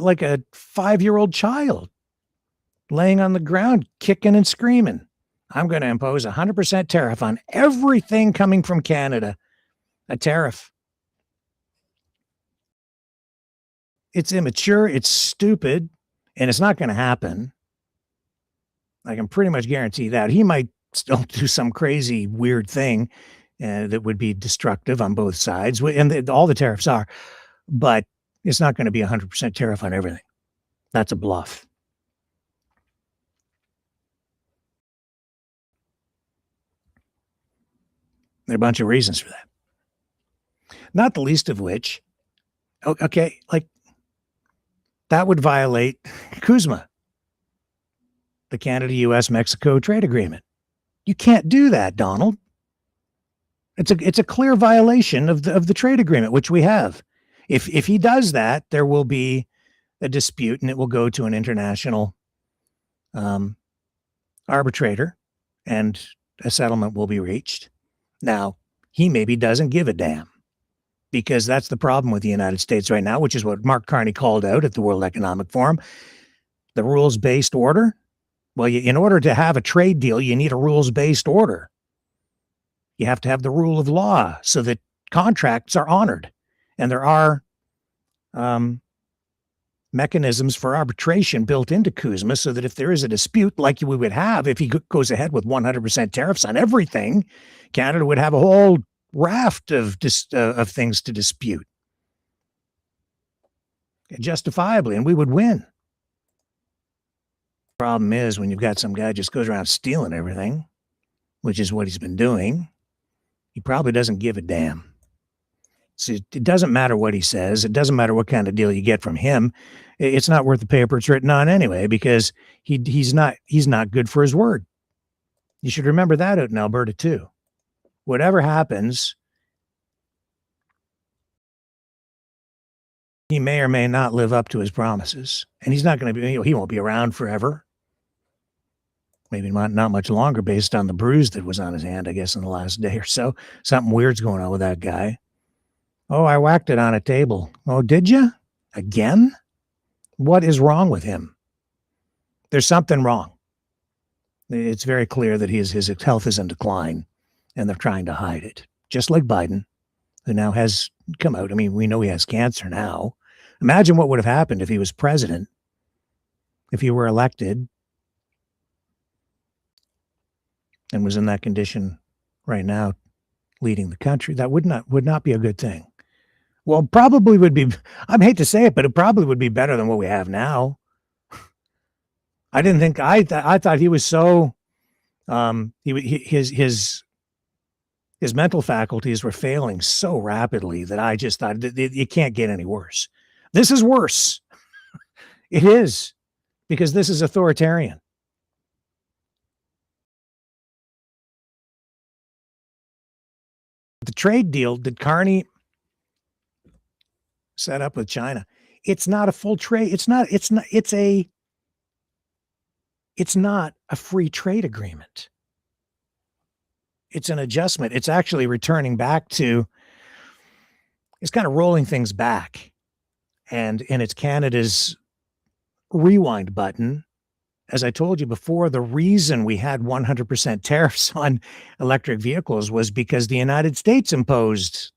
5-year-old child laying on the ground, kicking and screaming. I'm going to impose 100% tariff on everything coming from Canada. A tariff. It's immature, it's stupid, and it's not going to happen. I can pretty much guarantee that. He might still do some crazy, weird thing that would be destructive on both sides, and all the tariffs are, but it's not going to be 100% tariff on everything. That's a bluff. There are a bunch of reasons for that. Not the least of which, okay, like that would violate CUSMA, the Canada-US-Mexico trade agreement. You can't do that, Donald. It's a clear violation of the trade agreement, which we have. If he does that, there will be a dispute, and it will go to an international arbitrator, and a settlement will be reached. Now, he maybe doesn't give a damn, because that's the problem with the United States right now, which is what Mark Carney called out at the World Economic Forum. The rules-based order. Well, in order to have a trade deal, you need a rules-based order. You have to have the rule of law so that contracts are honored. And there are mechanisms for arbitration built into CUSMA so that if there is a dispute like we would have if he goes ahead with 100% tariffs on everything, Canada would have a whole raft of things to dispute. Justifiably, and we would win. Problem is when you've got some guy just goes around stealing everything, which is what he's been doing, he probably doesn't give a damn. So it doesn't matter what he says. It doesn't matter what kind of deal you get from him. It's not worth the paper it's written on anyway, because he's not good for his word. You should remember that out in Alberta too. Whatever happens, he may or may not live up to his promises, and he's not going to be. He won't be around forever. Maybe not much longer, based on the bruise that was on his hand, I guess, in the last day or so. Something weird's going on with that guy. Oh, I whacked it on a table. Oh, did you? Again? What is wrong with him? There's something wrong. It's very clear that his health is in decline, and they're trying to hide it. Just like Biden, who now has come out. I mean, we know he has cancer now. Imagine what would have happened if he was president, if he were elected and was in that condition right now, leading the country. That would not be a good thing. Well, probably would be, I hate to say it, but it probably would be better than what we have now. I didn't think, I thought he was so, his mental faculties were failing so rapidly that I just thought it can't get any worse. This is worse. It is, because this is authoritarian. The trade deal that Carney set up with China, it's not a full trade. It's not a free trade agreement. It's an adjustment. It's actually returning back to, it's kind of rolling things back. And it's Canada's rewind button. As I told you before, the reason we had 100% tariffs on electric vehicles was because the United States imposed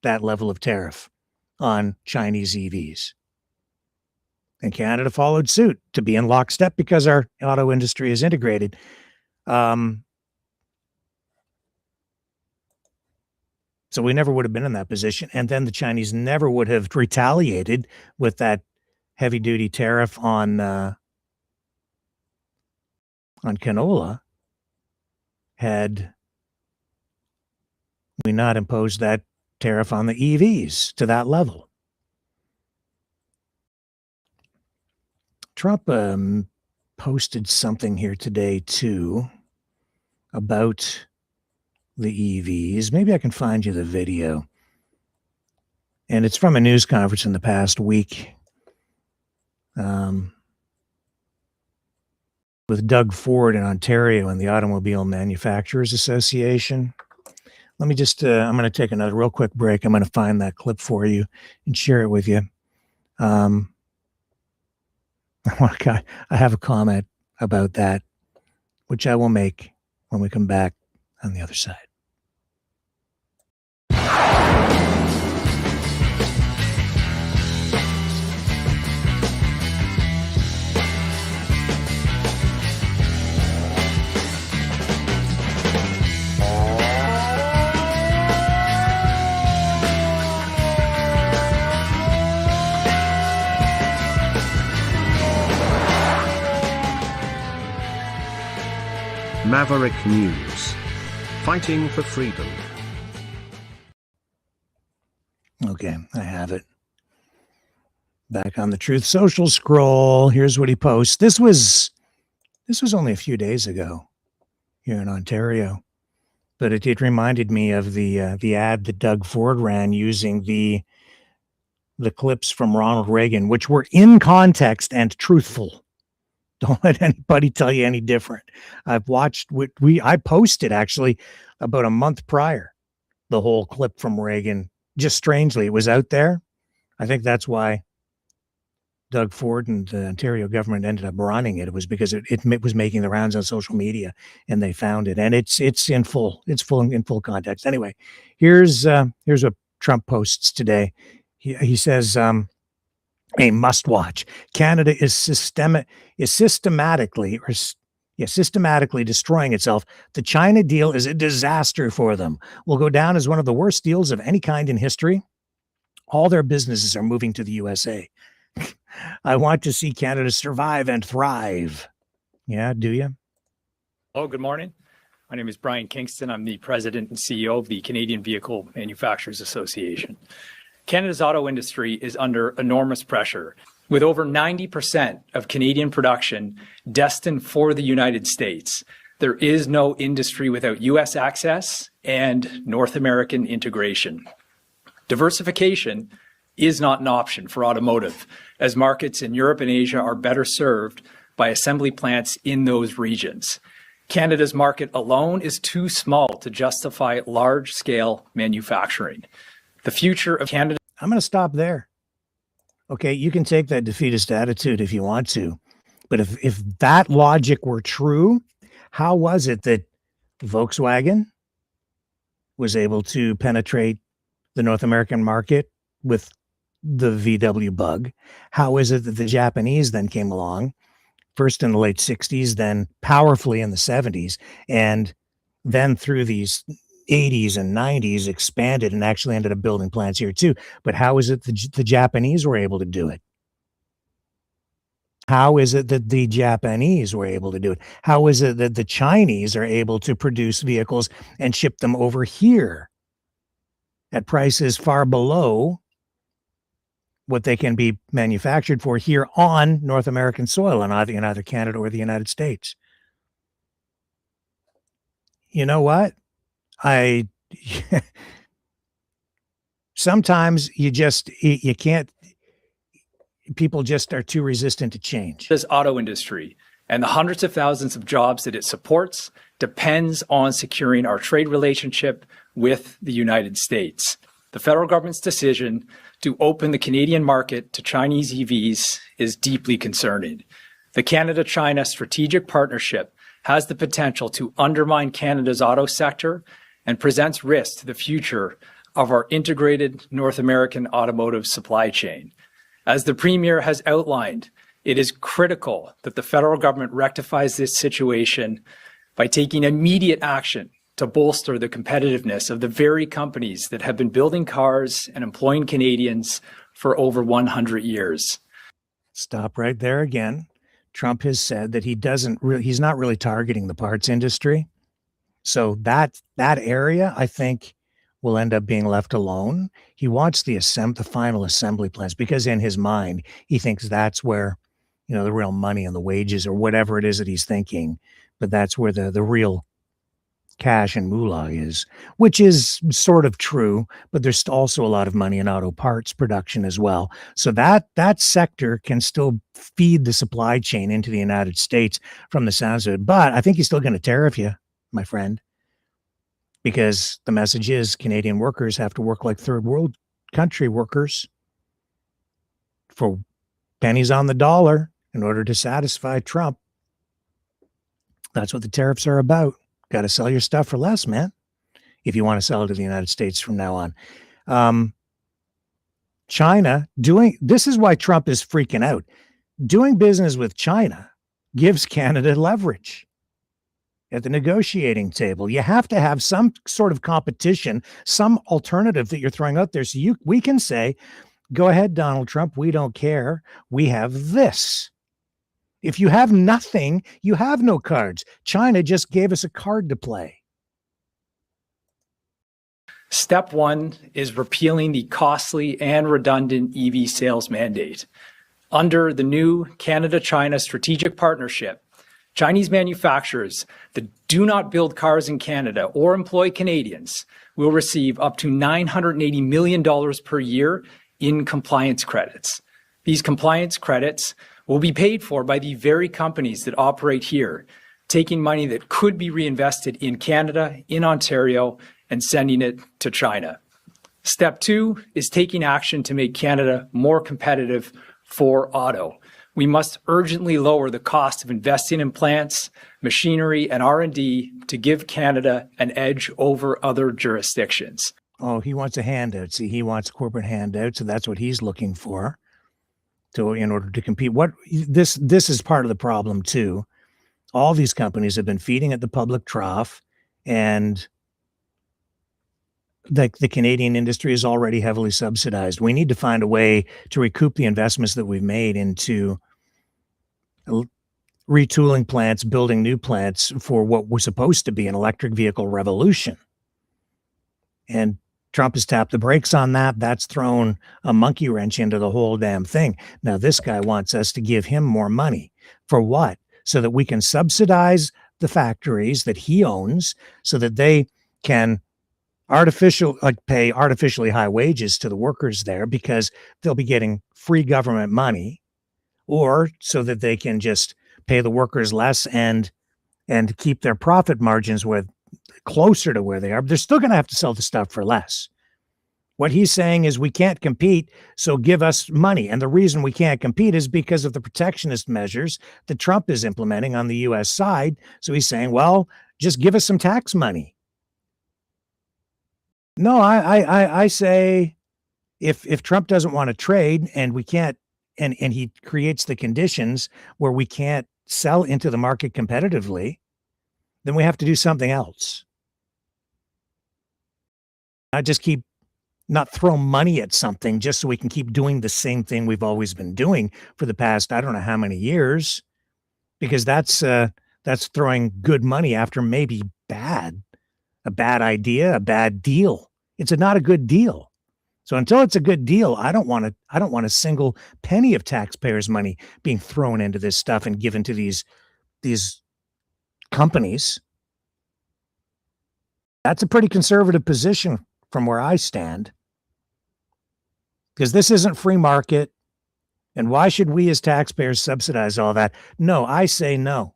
that level of tariff on Chinese EVs. And Canada followed suit to be in lockstep because our auto industry is integrated. So we never would have been in that position. And then the Chinese never would have retaliated with that heavy-duty tariff on canola had we not imposed that tariff on the EVs to that level. Trump posted something here today, too, about the EVs. Maybe I can find you the video. And it's from a news conference in the past week with Doug Ford in Ontario and the Automobile Manufacturers Association. Let me just, I'm going to take another real quick break. I'm going to find that clip for you and share it with you. I have a comment about that, which I will make when we come back on the other side. Maverick News. Fighting for freedom. Okay, I have it. Back on the Truth Social scroll. Here's what he posts. This was only a few days ago here in Ontario, but it reminded me of the ad that Doug Ford ran using the clips from Ronald Reagan, which were in context and truthful. Don't let anybody tell you any different. I've watched what I posted actually about a month prior, the whole clip from Reagan. Just strangely, it was out there. I think that's why Doug Ford and the Ontario government ended up running it. It was because it was making the rounds on social media, and they found it. And it's in full context. Anyway, here's what Trump posts today. He says, a must watch. Canada is systematically destroying itself. The China deal is a disaster for them. Will go down as one of the worst deals of any kind in history. All their businesses are moving to the USA. I want to see Canada survive and thrive. Yeah, do you? Hello, good morning. My name is Brian Kingston. I'm the president and CEO of the Canadian Vehicle Manufacturers Association. Canada's auto industry is under enormous pressure, with over 90% of Canadian production destined for the United States. There is no industry without U.S. access and North American integration. Diversification is not an option for automotive, as markets in Europe and Asia are better served by assembly plants in those regions. Canada's market alone is too small to justify large-scale manufacturing. The future of Canada... I'm going to stop there. Okay, you can take that defeatist attitude if you want to, but if that logic were true, how was it that Volkswagen was able to penetrate the North American market with the VW Bug? How is it that the Japanese then came along, first in the late 60s, then powerfully in the 70s, and then through these 80s and 90s expanded and actually ended up building plants here too? But how is it the Japanese were able to do it? How is it that the Japanese were able to do it? How is it that the Chinese are able to produce vehicles and ship them over here at prices far below what they can be manufactured for here on North American soil in either Canada or the United States? You know what? Sometimes you can't, people just are too resistant to change. This auto industry and the hundreds of thousands of jobs that it supports depends on securing our trade relationship with the United States. The federal government's decision to open the Canadian market to Chinese EVs is deeply concerning. The Canada-China strategic partnership has the potential to undermine Canada's auto sector and presents risk to the future of our integrated North American automotive supply chain. As the Premier has outlined, it is critical that the federal government rectifies this situation by taking immediate action to bolster the competitiveness of the very companies that have been building cars and employing Canadians for over 100 years. Stop right there again. Trump has said that he's not really targeting the parts industry. So that area, I think, will end up being left alone. He wants the final assembly plants because in his mind, he thinks that's where, the real money and the wages or whatever it is that he's thinking, but that's where the real cash and moolah is, which is sort of true, but there's also a lot of money in auto parts production as well. So that sector can still feed the supply chain into the United States from the sounds of it. But I think he's still going to tariff you, my friend, because the message is Canadian workers have to work like third world country workers for pennies on the dollar in order to satisfy Trump. That's what the tariffs are about. Got to sell your stuff for less, man, if you want to sell it to the United States from now on. China this is why Trump is freaking out. Doing business with China gives Canada leverage at the negotiating table. You have to have some sort of competition, some alternative that you're throwing out there. So we can say, go ahead, Donald Trump, we don't care. We have this. If you have nothing, you have no cards. China just gave us a card to play. Step one is repealing the costly and redundant EV sales mandate. Under the new Canada-China strategic partnership, Chinese manufacturers that do not build cars in Canada or employ Canadians will receive up to $980 million per year in compliance credits. These compliance credits will be paid for by the very companies that operate here, taking money that could be reinvested in Canada, in Ontario, and sending it to China. Step two is taking action to make Canada more competitive for auto. We must urgently lower the cost of investing in plants, machinery, and R&D to give Canada an edge over other jurisdictions. Oh, he wants a handout. See, he wants corporate handouts, so that's what he's looking for in order to compete. This is part of the problem too. All these companies have been feeding at the public trough, and the Canadian industry is already heavily subsidized. We need to find a way to recoup the investments that we've made into retooling plants, building new plants for what was supposed to be an electric vehicle revolution. And Trump has tapped the brakes on that. That's thrown a monkey wrench into the whole damn thing. Now, this guy wants us to give him more money. For what? So that we can subsidize the factories that he owns so that they can pay artificially high wages to the workers there because they'll be getting free government money, or so that they can just pay the workers less and keep their profit margins closer to where they are. But they're still going to have to sell the stuff for less. What he's saying is we can't compete, so give us money. And the reason we can't compete is because of the protectionist measures that Trump is implementing on the U.S. side. So he's saying, well, just give us some tax money. No, I say if Trump doesn't want to trade and we can't, and he creates the conditions where we can't sell into the market competitively, then we have to do something else. Not throw money at something just so we can keep doing the same thing we've always been doing for the past, I don't know how many years, because that's throwing good money after maybe a bad idea, a bad deal. It's not a good deal. So until it's a good deal, I don't want a single penny of taxpayers' money being thrown into this stuff and given to these companies. That's a pretty conservative position from where I stand, because this isn't free market. And why should we as taxpayers subsidize all that? No, I say no.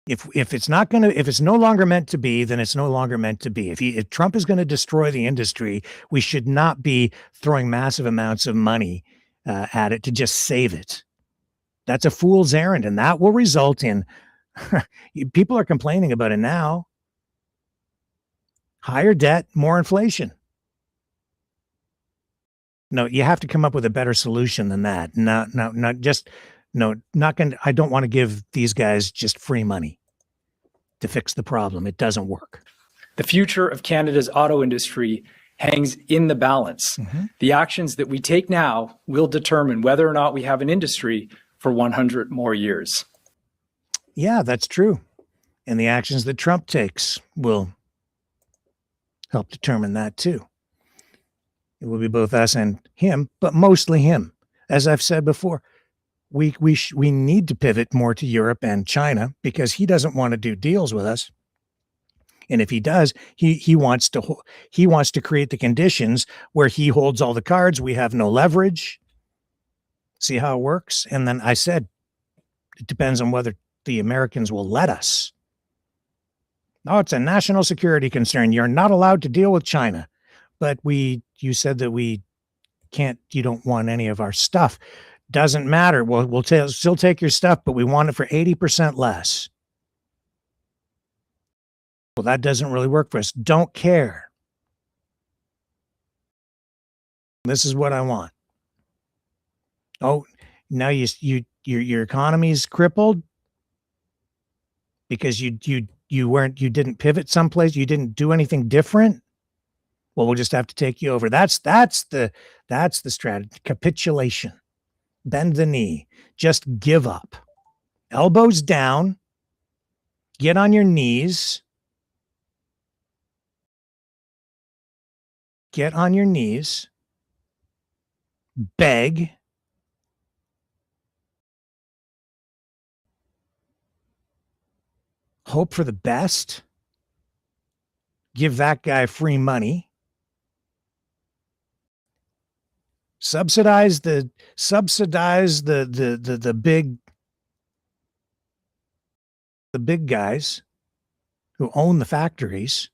If it's no longer meant to be, then it's no longer meant to be. If Trump is going to destroy the industry, we should not be throwing massive amounts of money at it to just save it. That's a fool's errand, and that will result in people are complaining about it now. Higher debt, more inflation. No, you have to come up with a better solution than that. Not just, no, not going to, I don't want to give these guys just free money to fix the problem. It doesn't work. The future of Canada's auto industry hangs in the balance. The actions that we take now will determine whether or not we have an industry for 100 more years. Yeah, that's true. And the actions that Trump takes will help determine that too. It will be both us and him, but mostly him. As I've said before, we need to pivot more to Europe and China because he doesn't want to do deals with us. And if he does, he wants to create the conditions where he holds all the cards. We have no leverage. See how it works? And then I said, it depends on whether the Americans will let us. Oh, it's a national security concern. You're not allowed to deal with China. But you said that we can't, you don't want any of our stuff. Doesn't matter. We'll still take your stuff, but we want it for 80% less. Well, that doesn't really work for us. Don't care. This is what I want. Oh, now your economy's crippled because you didn't pivot someplace. You didn't do anything different. Well, we'll just have to take you over. That's the strategy. Capitulation. Bend the knee. Just give up. Elbows down. Get on your knees. Get on your knees. Beg. Hope for the best. Give that guy free money. Subsidize the big guys who own the factories,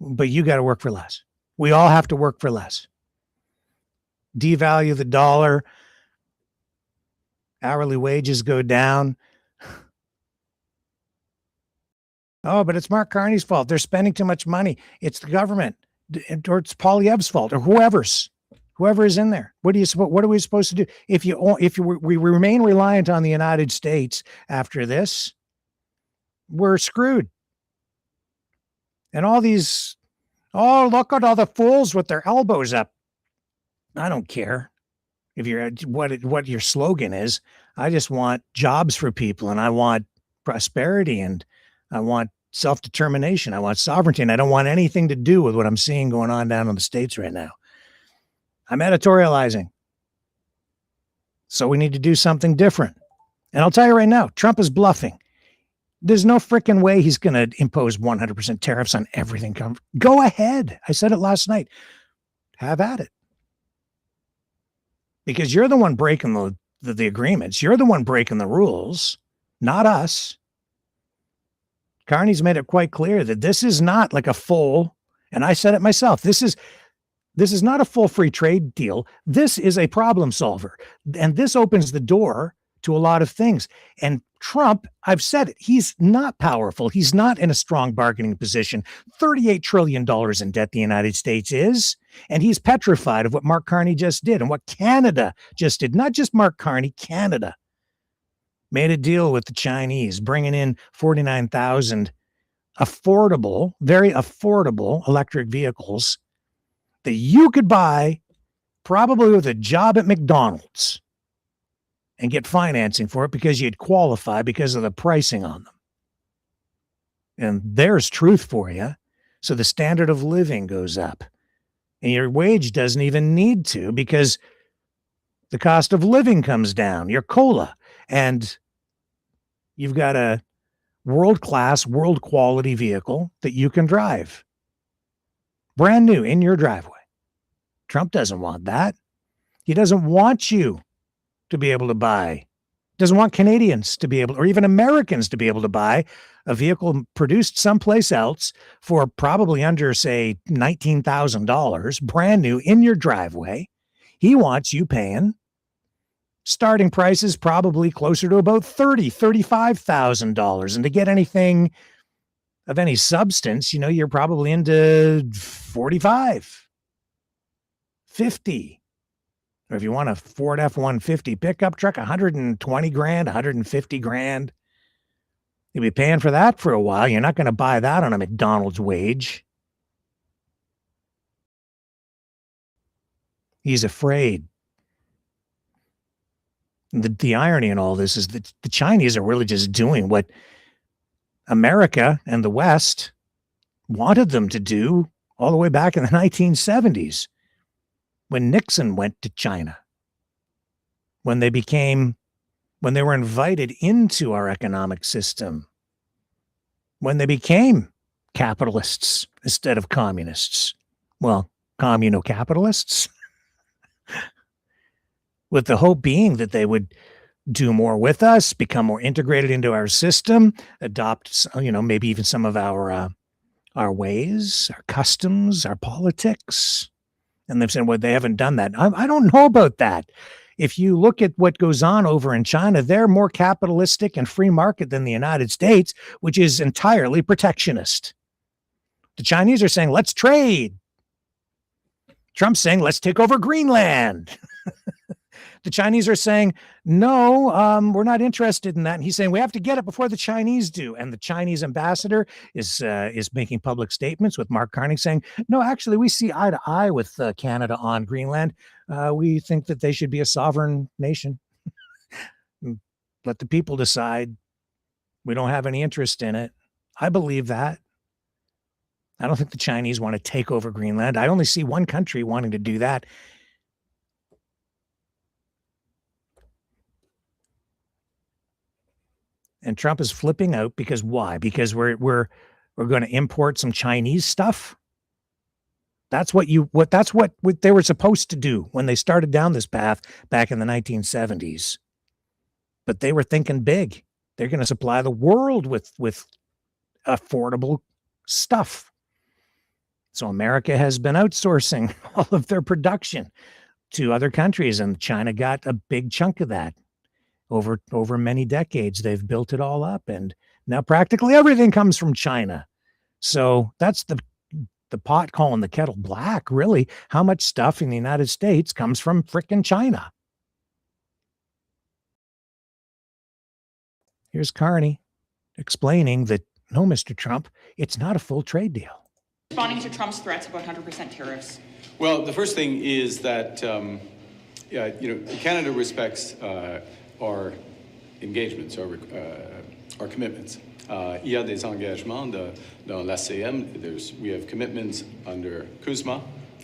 but you got to work for less. We all have to work for less. Devalue the dollar. Hourly wages go down. Oh, but it's Mark Carney's fault. They're spending too much money. It's the government, or it's Poilievre's fault, or whoever is in there. What are we supposed to do if we remain reliant on the United States after this? We're screwed. And all these, oh, look at all the fools with their elbows up. I don't care if you're what your slogan is. I just want jobs for people, and I want prosperity, and I want self-determination. I want sovereignty, and I don't want anything to do with what I'm seeing going on down in the States right now. I'm editorializing. So we need to do something different. And I'll tell you right now, Trump is bluffing. There's no freaking way he's going to impose 100% tariffs on everything. Go ahead. I said it last night. Have at it. Because you're the one breaking the agreements. You're the one breaking the rules, not us. Carney's made it quite clear that this is not like a full, and I said it myself, this is not a full free trade deal. This is a problem solver. And this opens the door to a lot of things. And Trump, I've said it, he's not powerful. He's not in a strong bargaining position. $38 trillion in debt the United States is. And he's petrified of what Mark Carney just did and what Canada just did. Not just Mark Carney, Canada made a deal with the Chinese, bringing in 49,000 affordable, very affordable electric vehicles that you could buy probably with a job at McDonald's and get financing for it because you'd qualify because of the pricing on them. And there's truth for you. So the standard of living goes up. And your wage doesn't even need to because the cost of living comes down, your COLA. And you've got a world-class, world-quality vehicle that you can drive. Brand new in your driveway. Trump doesn't want that. He doesn't want you to be able to buy. Doesn't want Canadians to be able, or even Americans to be able to buy a vehicle produced someplace else for probably under, say, $19,000, brand new in your driveway. He wants you paying starting prices probably closer to about $35,000. And to get anything of any substance, you're probably into 45, 50. Or if you want a Ford F-150 pickup truck, 120 grand, 150 grand. You'll be paying for that for a while. You're not going to buy that on a McDonald's wage. He's afraid. The irony in all this is that the Chinese are really just doing what America and the West wanted them to do all the way back in the 1970s when Nixon went to China, when they were invited into our economic system, when they became capitalists instead of communists. Well, communo-capitalists, with the hope being that they would do more with us, become more integrated into our system, adopt, maybe even some of our ways, our customs, our politics. And they've said, well, they haven't done that. I don't know about that. If you look at what goes on over in China, they're more capitalistic and free market than the United States, which is entirely protectionist. The Chinese are saying, let's trade. Trump's saying, let's take over Greenland. The Chinese are saying, no, we're not interested in that. And he's saying, we have to get it before the Chinese do. And the Chinese ambassador is making public statements with Mark Carney saying, no, actually, we see eye to eye with Canada on Greenland. We think that they should be a sovereign nation. Let the people decide. We don't have any interest in it. I believe that. I don't think the Chinese want to take over Greenland. I only see one country wanting to do that. And Trump is flipping out because why? Because we're going to import some Chinese stuff. That's what they were supposed to do when they started down this path back in the 1970s. But they were thinking big. They're going to supply the world with affordable stuff. So America has been outsourcing all of their production to other countries, and China got a big chunk of that. Over many decades, they've built it all up, and now practically everything comes from China. So that's the pot calling the kettle black, really. How much stuff in the United States comes from frickin' China? Here's Carney explaining that, no, Mr. Trump, it's not a full trade deal. Responding to Trump's threats about 100% tariffs. Well, the first thing is that Canada respects our engagements, our commitments. Il y a des engagements dans l'ACM. We have commitments under CUSMA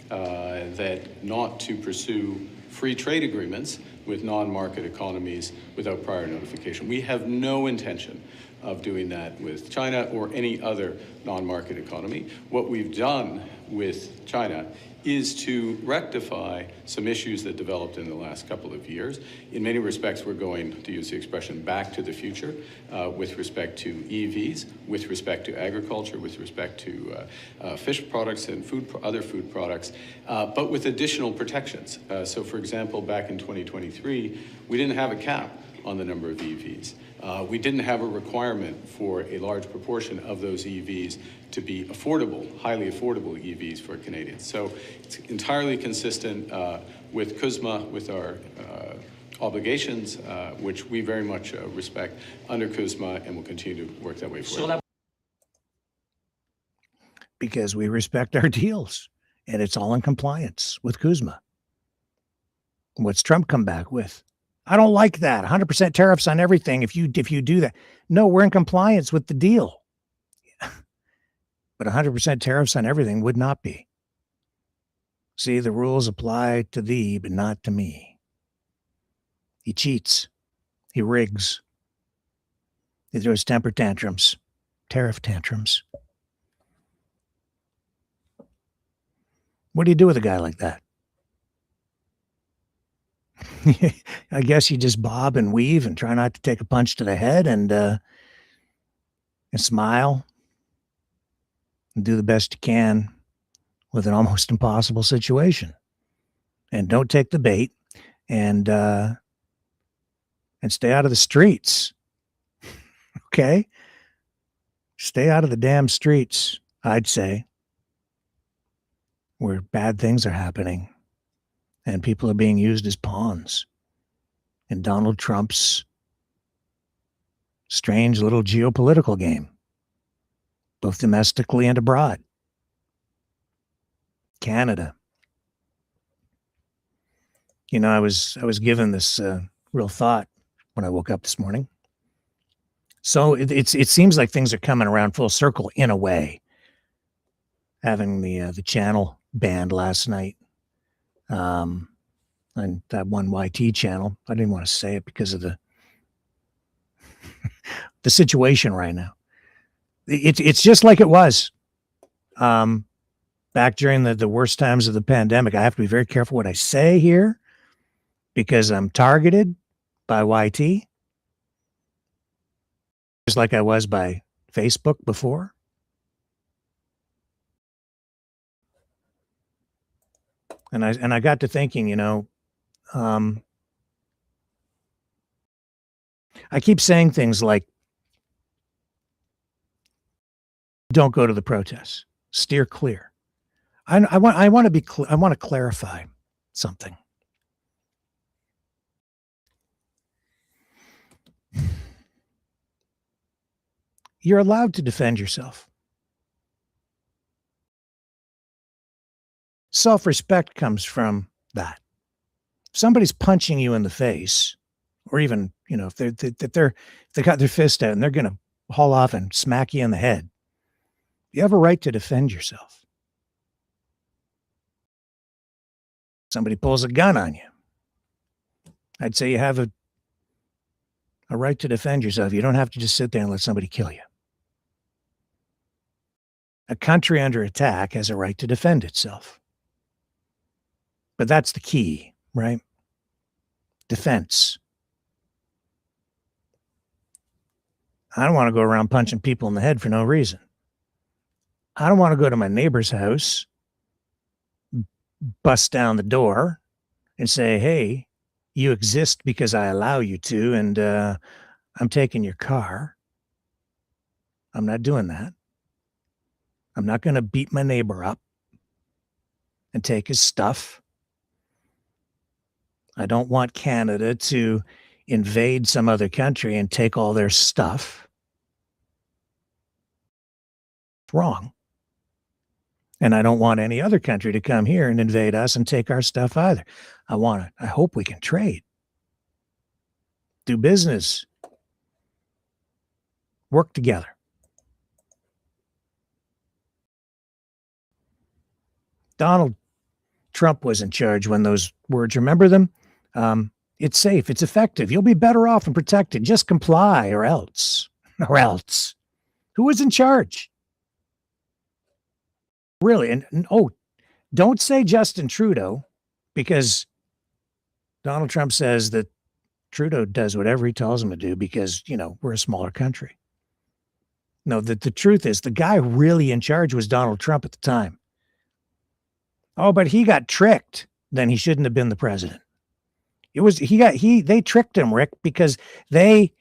that not to pursue free trade agreements with non-market economies without prior notification. We have no intention of doing that with China or any other non-market economy. What we've done with China is to rectify some issues that developed in the last couple of years. In many respects, we're going, to use the expression, back to the future with respect to EVs, with respect to agriculture, with respect to fish products and other food products, but with additional protections. So for example, back in 2023, we didn't have a cap on the number of EVs. We didn't have a requirement for a large proportion of those EVs to be affordable, highly affordable EVs for Canadians. So it's entirely consistent with CUSMA, with our obligations, which we very much respect under CUSMA, and will continue to work that way forward. Because we respect our deals, and it's all in compliance with CUSMA. What's Trump come back with? I don't like that. 100% tariffs on everything if you do that. No, we're in compliance with the deal. But 100% tariffs on everything would not be. See, the rules apply to thee, but not to me. He cheats. He rigs. He throws temper tantrums, tariff tantrums. What do you do with a guy like that? I guess you just bob and weave and try not to take a punch to the head and smile and do the best you can with an almost impossible situation. And don't take the bait and stay out of the streets. Okay? Stay out of the damn streets, I'd say, where bad things are happening. and people are being used as pawns in Donald Trump's strange little geopolitical game, both domestically and abroad. Canada. You know, I was given this real thought when I woke up this morning. So it seems like things are coming around full circle in a way. Having the channel banned last night, and that one YT channel. I didn't want to say it because of the situation right now. It's just like it was back during the worst times of the pandemic. I have to be very careful what I say here because I'm targeted by YT, just like I was by Facebook before. And I got to thinking, you know, I keep saying things like, don't go to the protests, steer clear. I want to clarify something. You're allowed to defend yourself. Self-respect comes from that. If somebody's punching you in the face, or even, you know, if they got their fist out and they're going to haul off and smack you in the head, you have a right to defend yourself. Somebody pulls a gun on you, I'd say you have a right to defend yourself. You don't have to just sit there and let somebody kill you. A country under attack has a right to defend itself. But that's the key, right? Defense. I don't want to go around punching people in the head for no reason. I don't want to go to my neighbor's house, bust down the door, and say, hey, you exist because I allow you to, and I'm taking your car. I'm not doing that. I'm not going to beat my neighbor up and take his stuff. I don't want Canada to invade some other country and take all their stuff. It's wrong. And I don't want any other country to come here and invade us and take our stuff either. I hope we can trade, do business, work together. Donald Trump was in charge when those words, remember them? It's safe, it's effective, you'll be better off and protected. Just comply or else. Or else. Who was in charge? Really? And don't say Justin Trudeau, because Donald Trump says that Trudeau does whatever he tells him to do because, you know, we're a smaller country. No, the truth is the guy really in charge was Donald Trump at the time. Oh, but he got tricked. Then he shouldn't have been the president. They tricked him, Rick, because he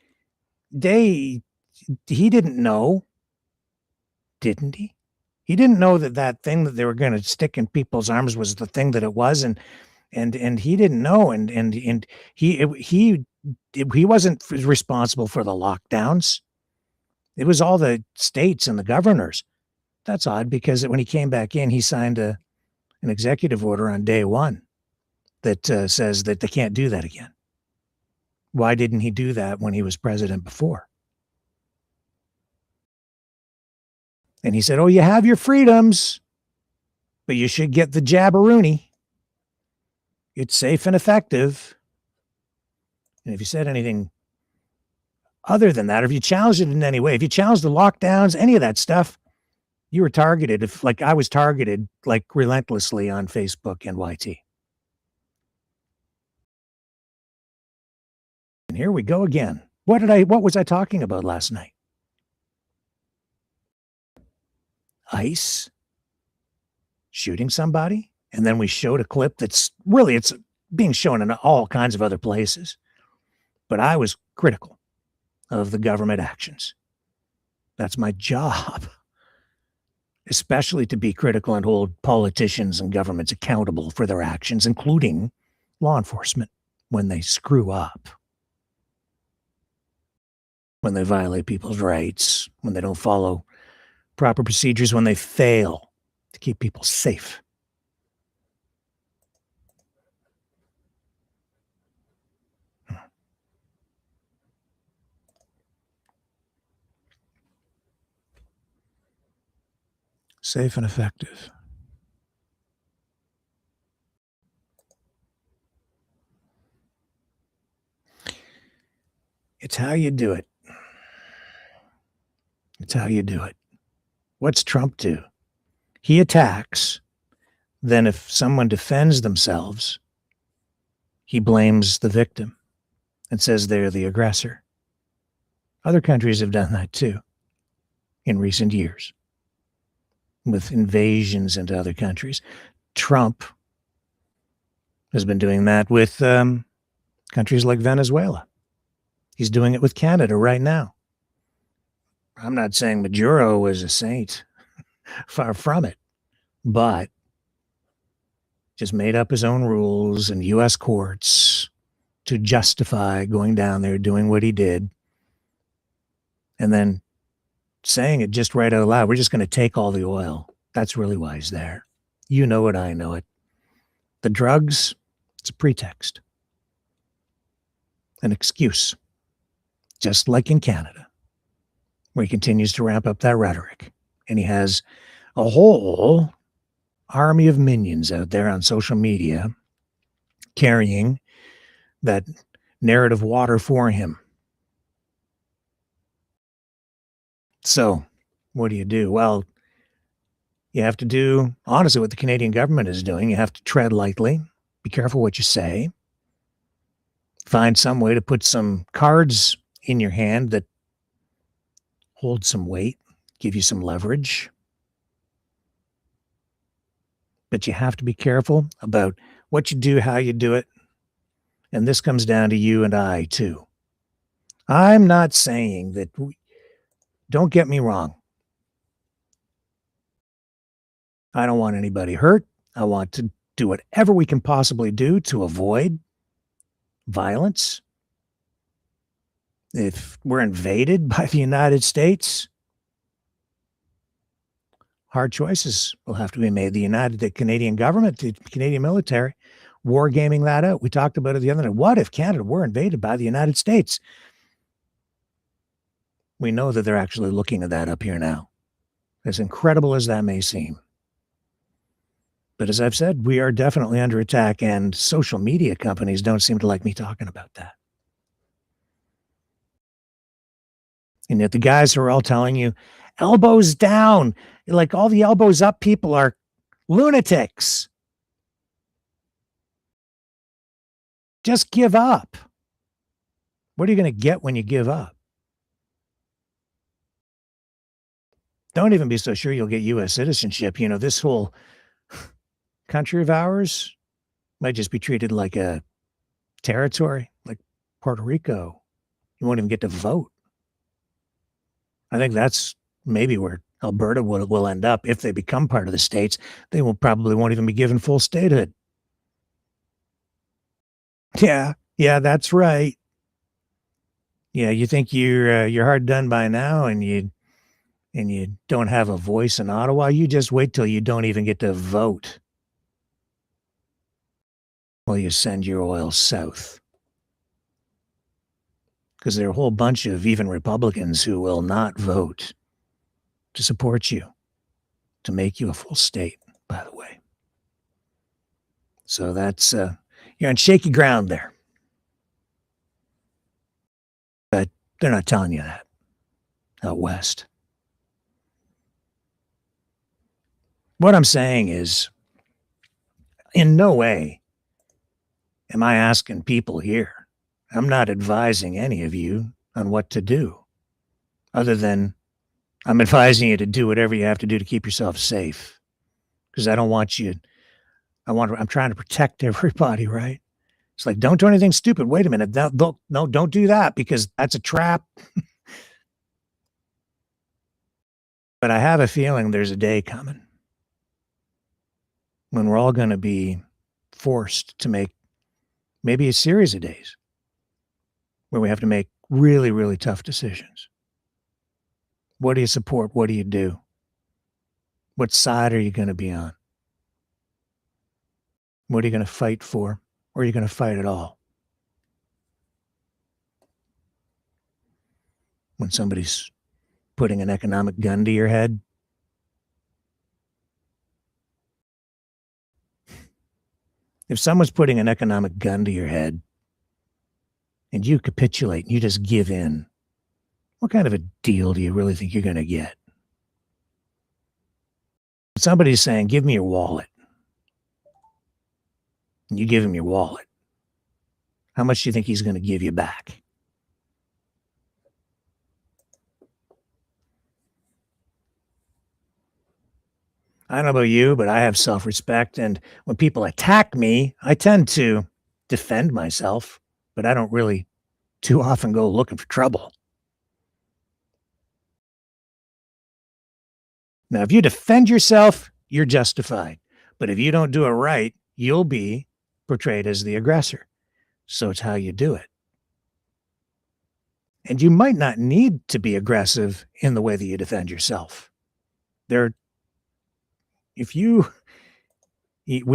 didn't know, didn't he? He didn't know that thing that they were going to stick in people's arms was the thing that it was, and he didn't know, and he wasn't responsible for the lockdowns. It was all the states and the governors. That's odd because when he came back in, he signed an executive order on day one that says that they can't do that again. Why didn't he do that when he was president before? And he said, oh, you have your freedoms, but you should get the jabberoonie. It's safe and effective. And if you said anything other than that, or if you challenged it in any way, if you challenged the lockdowns, any of that stuff, you were targeted. If like I was targeted like relentlessly on Facebook and YT. And here we go again. What was I talking about last night? ICE shooting somebody, and then we showed a clip it's being shown in all kinds of other places. But I was critical of the government actions. That's my job. especially to be critical and hold politicians and governments accountable for their actions, including law enforcement, when they screw up, when they violate people's rights, when they don't follow proper procedures, when they fail to keep people safe. Safe and effective. It's how you do it. It's how you do it. What's Trump do? He attacks. Then if someone defends themselves, he blames the victim and says they're the aggressor. Other countries have done that too in recent years with invasions into other countries. Trump has been doing that with countries like Venezuela. He's doing it with Canada right now. I'm not saying Maduro was a saint. Far from it. But just made up his own rules in U.S. courts to justify going down there, doing what he did, and then saying it just right out loud. We're just going to take all the oil. That's really why he's there. You know it, I know it. The drugs, it's a pretext, an excuse, just like in Canada, where he continues to ramp up that rhetoric. And he has a whole army of minions out there on social media carrying that narrative water for him. So what do? Well, you have to do, honestly, what the Canadian government is doing. You have to tread lightly, be careful what you say, find some way to put some cards in your hand that hold some weight, give you some leverage. But you have to be careful about what you do, how you do it. And this comes down to you and I, too. I'm not saying that, don't get me wrong. I don't want anybody hurt. I want to do whatever we can possibly do to avoid violence. If we're invaded by the United States, hard choices will have to be made. The Canadian government, the Canadian military, war gaming that out. We talked about it the other night. What if Canada were invaded by the United States? We know that they're actually looking at that up here now, as incredible as that may seem. But as I've said, we are definitely under attack, and social media companies don't seem to like me talking about that. And yet the guys who are all telling you, elbows down, like all the elbows up people are lunatics. Just give up. What are you going to get when you give up? Don't even be so sure you'll get U.S. citizenship. You know, this whole country of ours might just be treated like a territory, like Puerto Rico. You won't even get to vote. I think that's maybe where Alberta will end up if they become part of the states. They probably won't even be given full statehood. Yeah, that's right. Yeah, you think you're hard done by now, and you don't have a voice in Ottawa. You just wait till you don't even get to vote. Well, you send your oil south. Because there are a whole bunch of even Republicans who will not vote to support you, to make you a full state, by the way. So that's, you're on shaky ground there. But they're not telling you that out west. What I'm saying is, in no way am I asking people here. I'm not advising any of you on what to do, other than I'm advising you to do whatever you have to do to keep yourself safe. Because I don't want you, I'm trying to protect everybody, right? It's like, don't do anything stupid. Wait a minute. No, don't do that, because that's a trap. But I have a feeling there's a day coming when we're all going to be forced to make maybe a series of days where we have to make really, really tough decisions. What do you support? What do you do? What side are you going to be on? What are you going to fight for? Or are you going to fight at all? When somebody's putting an economic gun to your head, if someone's putting an economic gun to your head and you capitulate and you just give in, what kind of a deal do you really think you're going to get? Somebody's saying, give me your wallet. And you give him your wallet. How much do you think he's going to give you back? I don't know about you, but I have self-respect. And when people attack me, I tend to defend myself, but I don't really too often go looking for trouble. Now, if you defend yourself, you're justified. But if you don't do it right, you'll be portrayed as the aggressor. So it's how you do it. And you might not need to be aggressive in the way that you defend yourself. We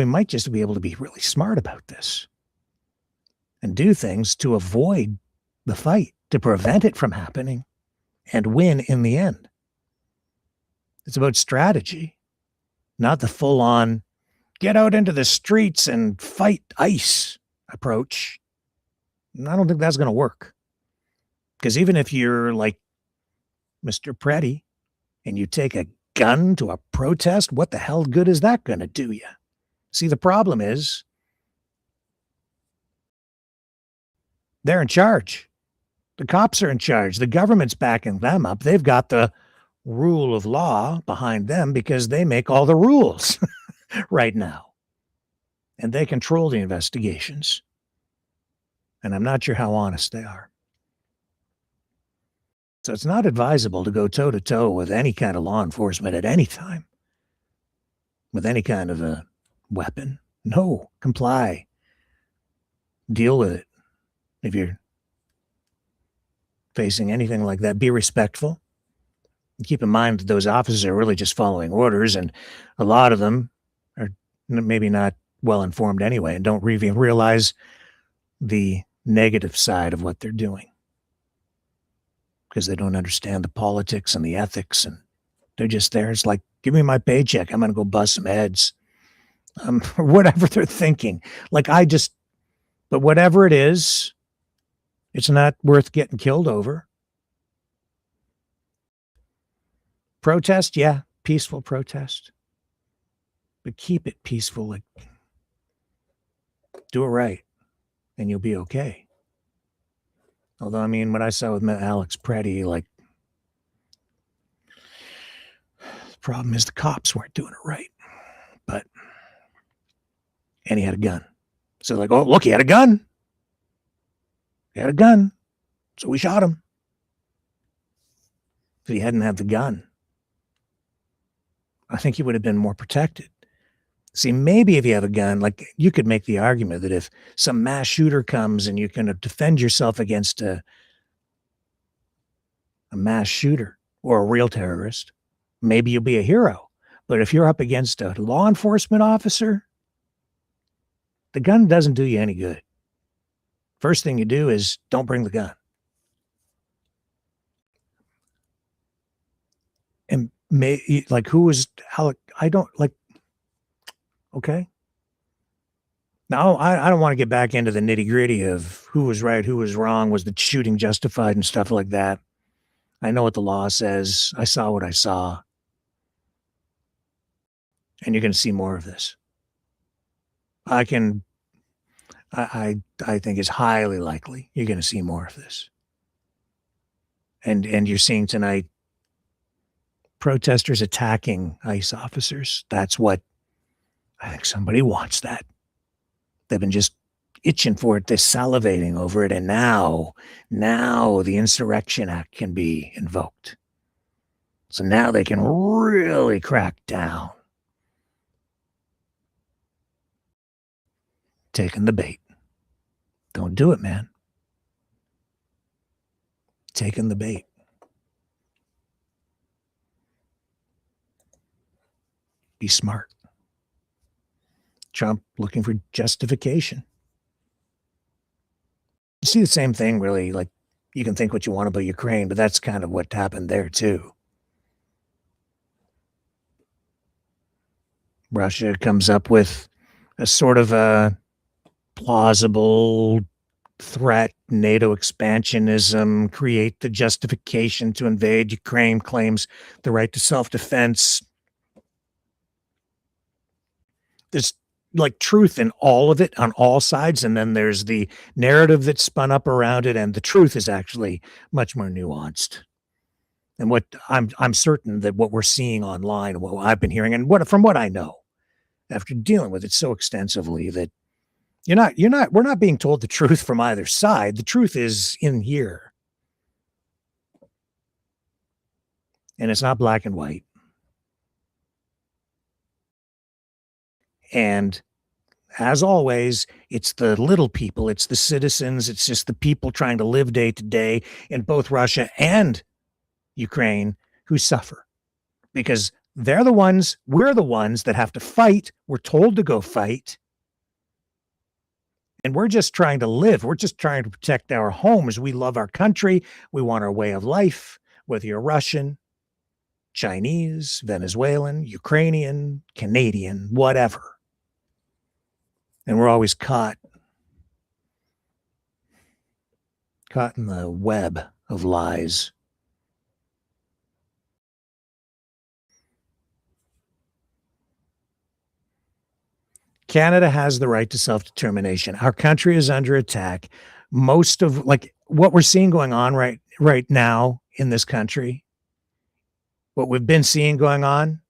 might just be able to be really smart about this and do things to avoid the fight, to prevent it from happening and win in the end. It's about strategy, not the full-on get out into the streets and fight ICE approach. And I don't think that's going to work. Because even if you're like Mr. Pretti and you take a gun to a protest, what the hell good is that going to do you? See, the problem is they're in charge. The cops are in charge. The government's backing them up. They've got the rule of law behind them because they make all the rules right now. And they control the investigations. And I'm not sure how honest they are. So it's not advisable to go toe-to-toe with any kind of law enforcement at any time, with any kind of a weapon. No, comply. Deal with it. If you're facing anything like that, be respectful. And keep in mind that those officers are really just following orders, and a lot of them are maybe not well-informed anyway and don't really realize the negative side of what they're doing, because they don't understand the politics and the ethics, and they're just there. It's like, give me my paycheck. I'm going to go bust some heads. Or whatever they're thinking. But whatever it is, it's not worth getting killed over. Protest, yeah, peaceful protest. But keep it peaceful. Like, do it right, and you'll be okay. Although, I mean, what I saw with Alex Pretti, like, the problem is the cops weren't doing it right. And he had a gun. So like, oh, look, he had a gun. He had a gun. So we shot him. If he hadn't had the gun, I think he would have been more protected. See, maybe if you have a gun, like, you could make the argument that if some mass shooter comes and you can defend yourself against a mass shooter or a real terrorist, maybe you'll be a hero. But if you're up against a law enforcement officer, the gun doesn't do you any good. First thing you do is don't bring the gun. And who was Alex? I don't like. Okay. Now, I don't want to get back into the nitty gritty of who was right, who was wrong, was the shooting justified and stuff like that. I know what the law says. I saw what I saw. And you're going to see more of this. I think it's highly likely you're going to see more of this. And you're seeing tonight protesters attacking ICE officers. That's what I think somebody wants that. They've been just itching for it. They're salivating over it. And now the Insurrection Act can be invoked. So now they can really crack down. Taking the bait. Don't do it, man. Taking the bait. Be smart. Trump looking for justification. You see the same thing, really. Like, you can think what you want about Ukraine, but that's kind of what happened there, too. Russia comes up with a sort of a plausible threat, NATO expansionism, create the justification to invade Ukraine, claims the right to self-defense. There's like truth in all of it on all sides, and then there's the narrative that's spun up around it, and the truth is actually much more nuanced. And what I'm certain that what we're seeing online, what I've been hearing, and from what I know, after dealing with it so extensively, that we're not being told the truth from either side. The truth is in here. And it's not black and white. And as always, it's the little people, it's the citizens, it's just the people trying to live day to day in both Russia and Ukraine who suffer, because we're the ones that have to fight. We're told to go fight. And we're just trying to live. We're just trying to protect our homes. We love our country. We want our way of life, whether you're Russian, Chinese, Venezuelan, Ukrainian, Canadian, whatever. And we're always caught in the web of lies. Canada has the right to self-determination. Our country is under attack. Most of like what we're seeing going on right now in this country, what we've been seeing going on,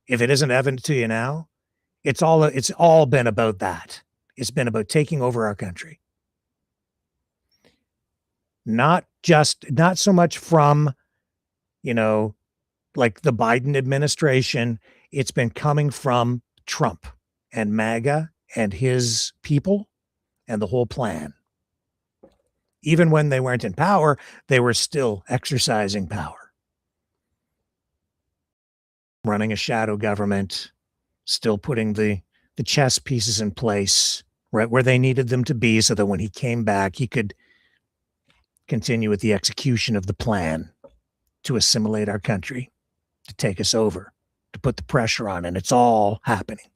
if it isn't evident to you now, it's all been about that. It's been about taking over our country. Not so much from, like the Biden administration. It's been coming from Trump and MAGA and his people and the whole plan. Even when they weren't in power, they were still exercising power. Running a shadow government, still putting the chess pieces in place right where they needed them to be so that when he came back, he could continue with the execution of the plan to assimilate our country, to take us over, to put the pressure on, and it's all happening.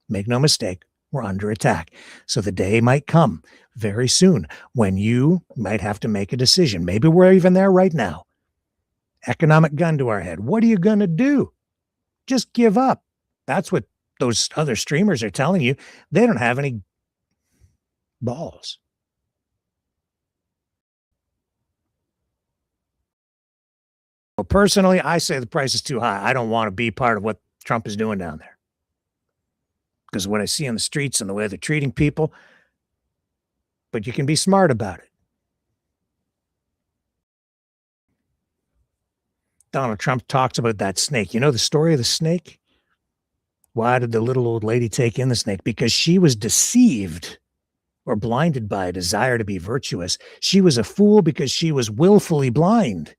Make no mistake, we're under attack. So the day might come very soon when you might have to make a decision. Maybe we're even there right now. Economic gun to our head. What are you going to do? Just give up. That's what those other streamers are telling you. They don't have any balls. Well, personally, I say the price is too high. I don't want to be part of what Trump is doing down there, because of what I see on the streets and the way they're treating people. But you can be smart about it. Donald Trump talks about that snake. You know the story of the snake? Why did the little old lady take in the snake? Because she was deceived or blinded by a desire to be virtuous. She was a fool because she was willfully blind.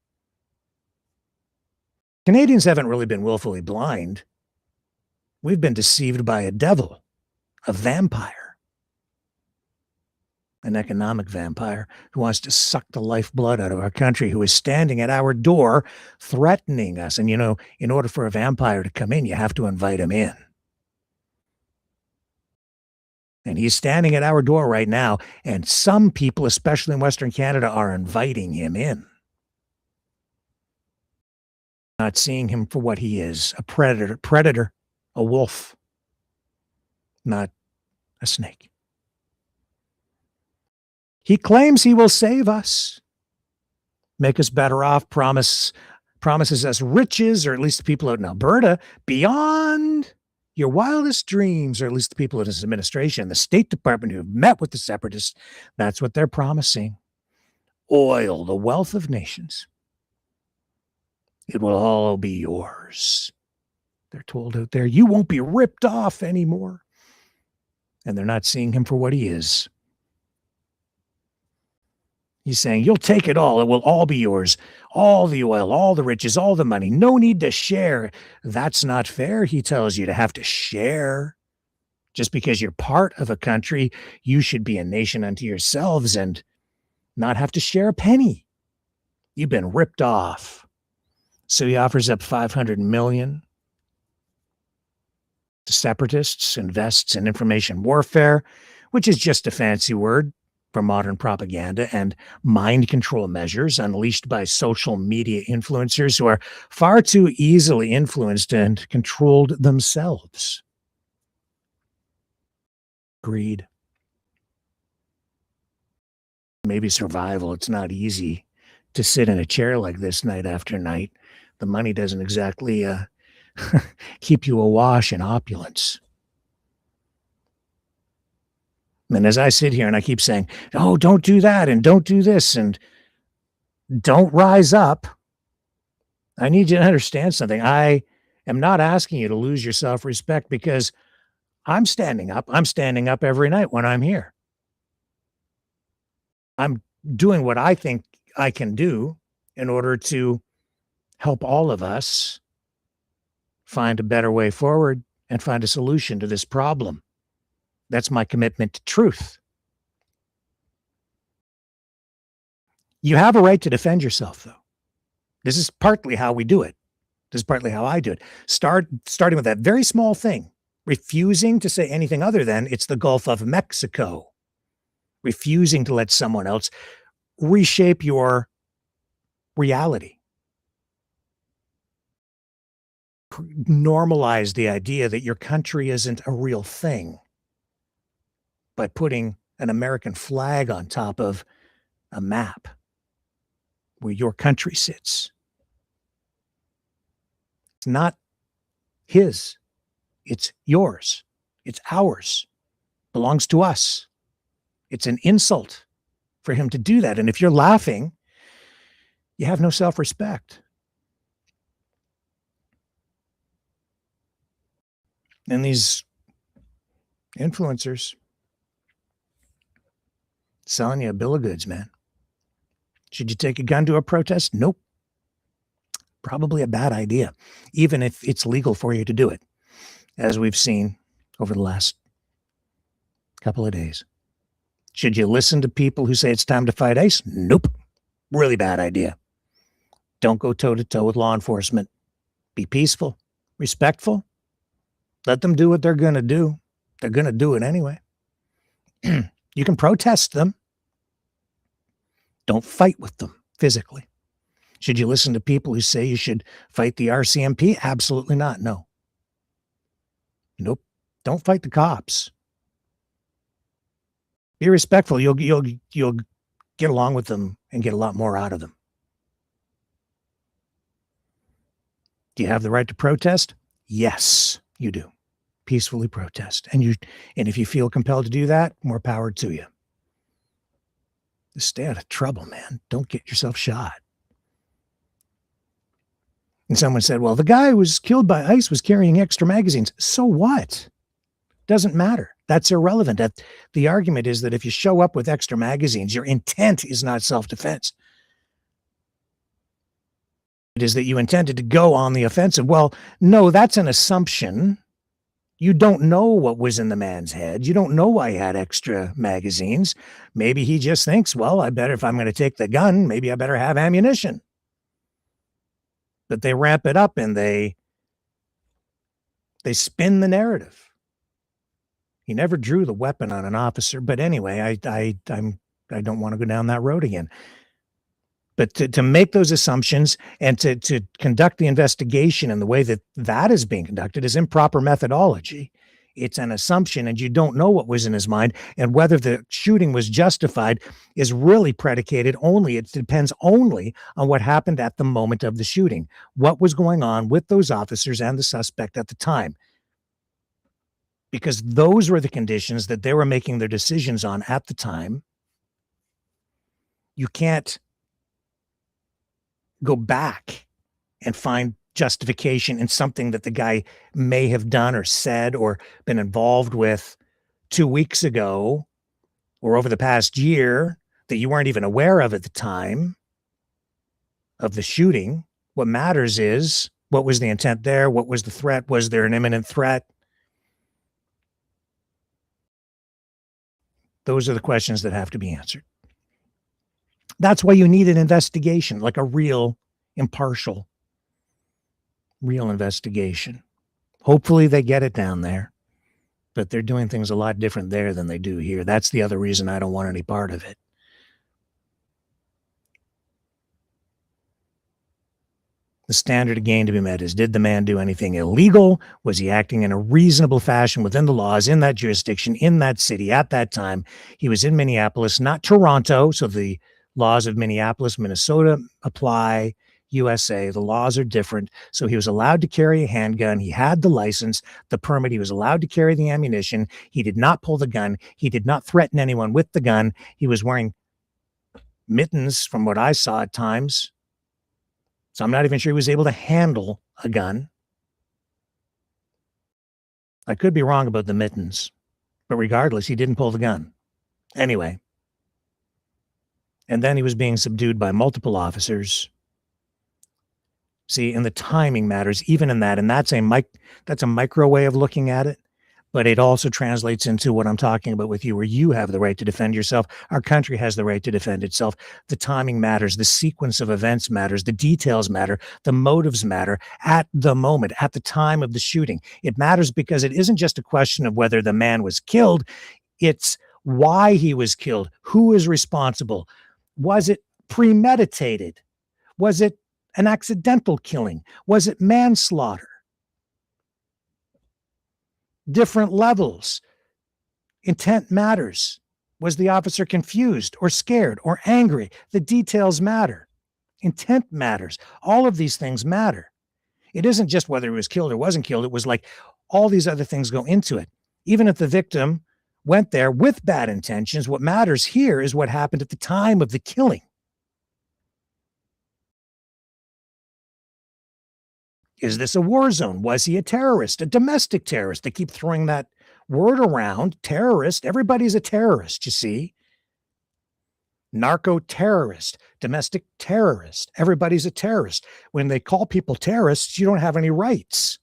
Canadians haven't really been willfully blind. We've been deceived by a devil, a vampire, an economic vampire who wants to suck the lifeblood out of our country, who is standing at our door threatening us. And, in order for a vampire to come in, you have to invite him in. And he's standing at our door right now, and some people, especially in Western Canada, are inviting him in. Not seeing him for what he is, a predator, a wolf, not a snake. He claims he will save us, make us better off, promises us riches, or at least the people out in Alberta, beyond your wildest dreams, or at least the people in his administration, the State Department who have met with the separatists. That's what they're promising. Oil, the wealth of nations. It will all be yours. They're told out there, you won't be ripped off anymore. And they're not seeing him for what he is. He's saying, you'll take it all. It will all be yours. All the oil, all the riches, all the money. No need to share. That's not fair, he tells you, to have to share. Just because you're part of a country, you should be a nation unto yourselves and not have to share a penny. You've been ripped off. So he offers up $500 million to separatists, invests in information warfare, which is just a fancy word for modern propaganda and mind control measures unleashed by social media influencers who are far too easily influenced and controlled themselves. Greed. Maybe survival. It's not easy to sit in a chair like this night after night. The money doesn't exactly keep you awash in opulence. And as I sit here and I keep saying, oh, don't do that and don't do this and don't rise up, I need you to understand something. I am not asking you to lose your self-respect because I'm standing up. I'm standing up every night when I'm here. I'm doing what I think I can do in order to help all of us find a better way forward and find a solution to this problem. That's my commitment to truth. You have a right to defend yourself, though. This is partly how we do it. This is partly how I do it. Starting with that very small thing, refusing to say anything other than it's the Gulf of Mexico. Refusing to let someone else reshape your reality. Normalize the idea that your country isn't a real thing by putting an American flag on top of a map where your country sits. It's not his. It's yours. It's ours. It belongs to us. It's an insult for him to do that. And if you're laughing, you have no self-respect. And these influencers selling you a bill of goods, man. Should you take a gun to a protest? Nope. Probably a bad idea, even if it's legal for you to do it, as we've seen over the last couple of days. Should you listen to people who say it's time to fight ICE? Nope. Really bad idea. Don't go toe-to-toe with law enforcement. Be peaceful, respectful. Let them do what they're going to do. They're going to do it anyway. You can protest them. Don't fight with them physically. Should you listen to people who say you should fight the RCMP? Absolutely not. No. Nope. Don't fight the cops. Be respectful. You'll get along with them and get a lot more out of them. Do you have the right to protest? Yes, you do. Peacefully protest. And if you feel compelled to do that, more power to you. Just stay out of trouble, man. Don't get yourself shot. And someone said, well, the guy who was killed by ICE was carrying extra magazines. So what? Doesn't matter. That's irrelevant. The argument is that if you show up with extra magazines, your intent is not self-defense. It is that you intended to go on the offensive. Well, no, that's an assumption. You don't know what was in the man's head. You don't know why he had extra magazines. Maybe he just thinks, well, I better, if I'm going to take the gun, maybe I better have ammunition. But they ramp it up and they spin the narrative. He never drew the weapon on an officer, but anyway, I don't want to go down that road again. But to make those assumptions and to conduct the investigation in the way that is being conducted is improper methodology. It's an assumption, and you don't know what was in his mind, and whether the shooting was justified is really predicated only, it depends only on what happened at the moment of the shooting, what was going on with those officers and the suspect at the time. Because those were the conditions that they were making their decisions on at the time. You can't go back and find justification in something that the guy may have done or said or been involved with 2 weeks ago or over the past year that you weren't even aware of at the time of the shooting. What matters is, what was the intent there? What was the threat? Was there an imminent threat? Those are the questions that have to be answered. That's why you need an investigation, like a real, impartial, real investigation. Hopefully they get it down there, but they're doing things a lot different there than they do here. That's the other reason I don't want any part of it. The standard again to be met is, did the man do anything illegal? Was he acting in a reasonable fashion within the laws in that jurisdiction, in that city at that time? He was in Minneapolis, not Toronto, so the laws of Minneapolis, Minnesota apply. USA, the laws are different. So he was allowed to carry a handgun. He had the license, the permit. He was allowed to carry the ammunition. He did not pull the gun. He did not threaten anyone with the gun. He was wearing mittens from what I saw at times. So I'm not even sure he was able to handle a gun. I could be wrong about the mittens, but regardless, he didn't pull the gun. Anyway. And then he was being subdued by multiple officers. See, and the timing matters even in that. And that's a micro way of looking at it. But it also translates into what I'm talking about with you, where you have the right to defend yourself. Our country has the right to defend itself. The timing matters. The sequence of events matters. The details matter. The motives matter at the moment, at the time of the shooting. It matters because it isn't just a question of whether the man was killed. It's why he was killed. Who is responsible? Was it premeditated? Was it an accidental killing? Was it manslaughter? Different levels. Intent matters. Was the officer confused or scared or angry? The details matter. Intent matters. All of these things matter. It isn't just whether he was killed or wasn't killed. It was like all these other things go into it. Even if the victim went there with bad intentions, what matters here is what happened at the time of the killing. Is this a war zone? Was he a terrorist, a domestic terrorist? They keep throwing that word around, terrorist. Everybody's a terrorist, you see. Narco-terrorist, domestic terrorist. Everybody's a terrorist. When they call people terrorists, you don't have any rights.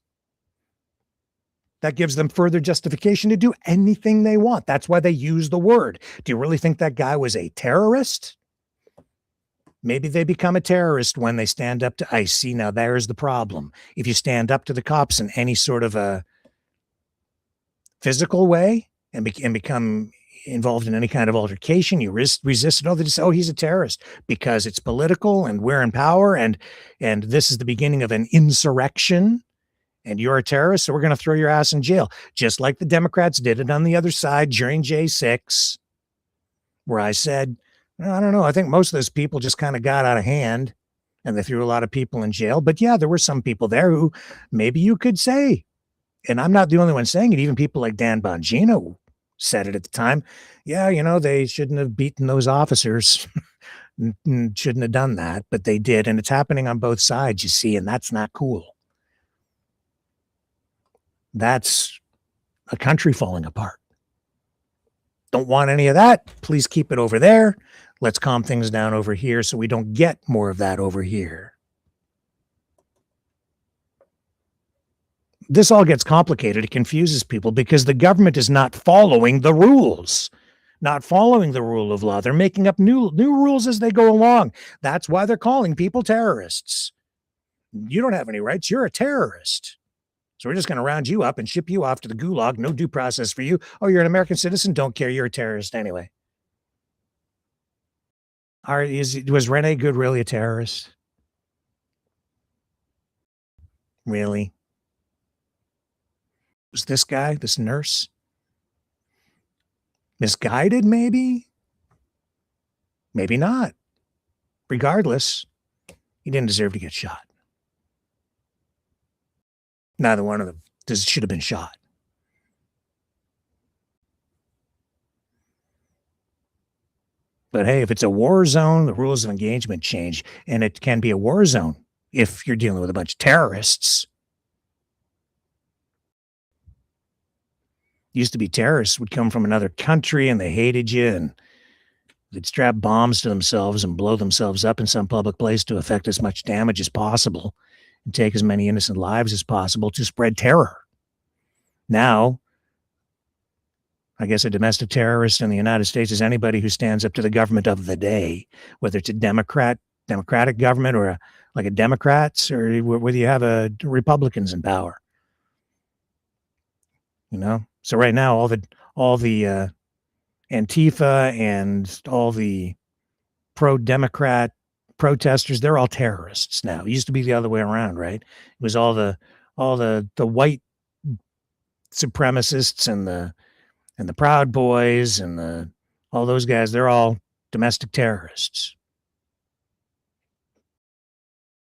That gives them further justification to do anything they want. That's why they use the word. Do you really think that guy was a terrorist? Maybe they become a terrorist when they stand up to ICE. See, now there's the problem. If you stand up to the cops in any sort of a physical way and become involved in any kind of altercation, you resist it. Oh, they just, oh, he's a terrorist because it's political and we're in power and this is the beginning of an insurrection and you're a terrorist, so we're going to throw your ass in jail. Just like the Democrats did it on the other side during J6, where I said, I don't know. I think most of those people just kind of got out of hand and they threw a lot of people in jail. But yeah, there were some people there who maybe you could say, and I'm not the only one saying it, even people like Dan Bongino said it at the time. Yeah, you know, they shouldn't have beaten those officers, shouldn't have done that, but they did. And it's happening on both sides, you see, and that's not cool. That's a country falling apart. Don't want any of that. Please keep it over there. Let's calm things down over here so we don't get more of that over here. This all gets complicated. It confuses people because the government is not following the rules, not following the rule of law. They're making up new rules as they go along. That's why they're calling people terrorists. You don't have any rights. You're a terrorist. So we're just going to round you up and ship you off to the gulag. No due process for you. Oh, you're an American citizen? Don't care. You're a terrorist anyway. Was Rene Good really a terrorist? Really? Was this guy, this nurse, misguided maybe? Maybe not. Regardless, he didn't deserve to get shot. Neither one of them should have been shot. But hey, if it's a war zone, the rules of engagement change, and it can be a war zone if you're dealing with a bunch of terrorists. Used to be terrorists would come from another country and they hated you and they'd strap bombs to themselves and blow themselves up in some public place to affect as much damage as possible and take as many innocent lives as possible to spread terror. Now, I guess a domestic terrorist in the United States is anybody who stands up to the government of the day, whether it's a Democratic government or like a Democrats, or whether you have a Republicans in power. So right now, all the Antifa and all the pro-Democrat protesters, they're all terrorists now. It used to be the other way around, right? It was all the white supremacists and the Proud Boys and all those guys. They're all domestic terrorists.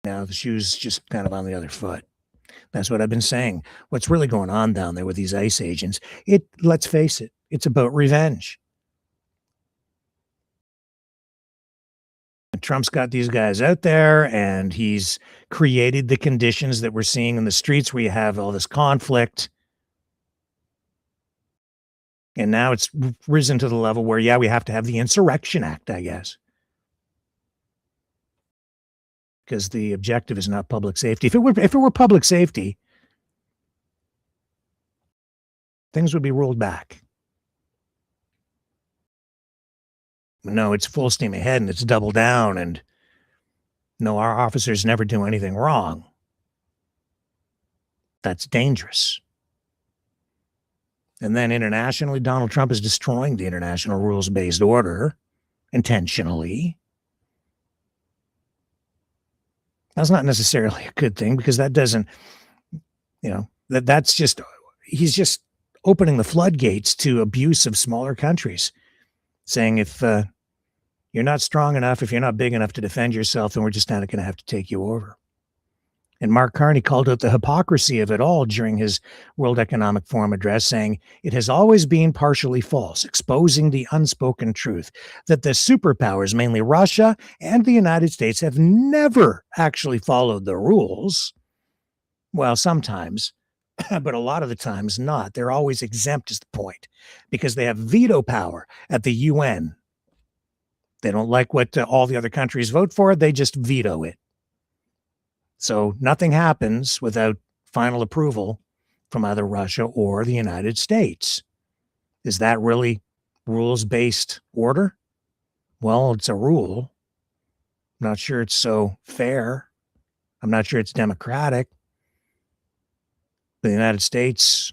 Now the shoe's just kind of on the other foot. That's what I've been saying. What's really going on down there with these ICE agents? Let's face it, it's about revenge. And Trump's got these guys out there, and he's created the conditions that we're seeing in the streets where you have all this conflict. And now it's risen to the level where, yeah, we have to have the Insurrection Act, I guess. Because the objective is not public safety. If it were public safety, things would be rolled back. No, it's full steam ahead and it's double down, and no, our officers never do anything wrong. That's dangerous. And then internationally, Donald Trump is destroying the international rules-based order intentionally. That's not necessarily a good thing, because that doesn't, that's just, he's just opening the floodgates to abuse of smaller countries, saying if you're not strong enough, if you're not big enough to defend yourself, then we're just not going to have to take you over. And Mark Carney called out the hypocrisy of it all during his World Economic Forum address, saying it has always been partially false, exposing the unspoken truth that the superpowers, mainly Russia and the United States, have never actually followed the rules. Well, sometimes, but a lot of the times not. They're always exempt is the point, because they have veto power at the UN. They don't like what all the other countries vote for. They just veto it. So nothing happens without final approval from either Russia or the United States. Is that really rules-based order? Well, it's a rule. I'm not sure it's so fair. I'm not sure it's democratic. The United States,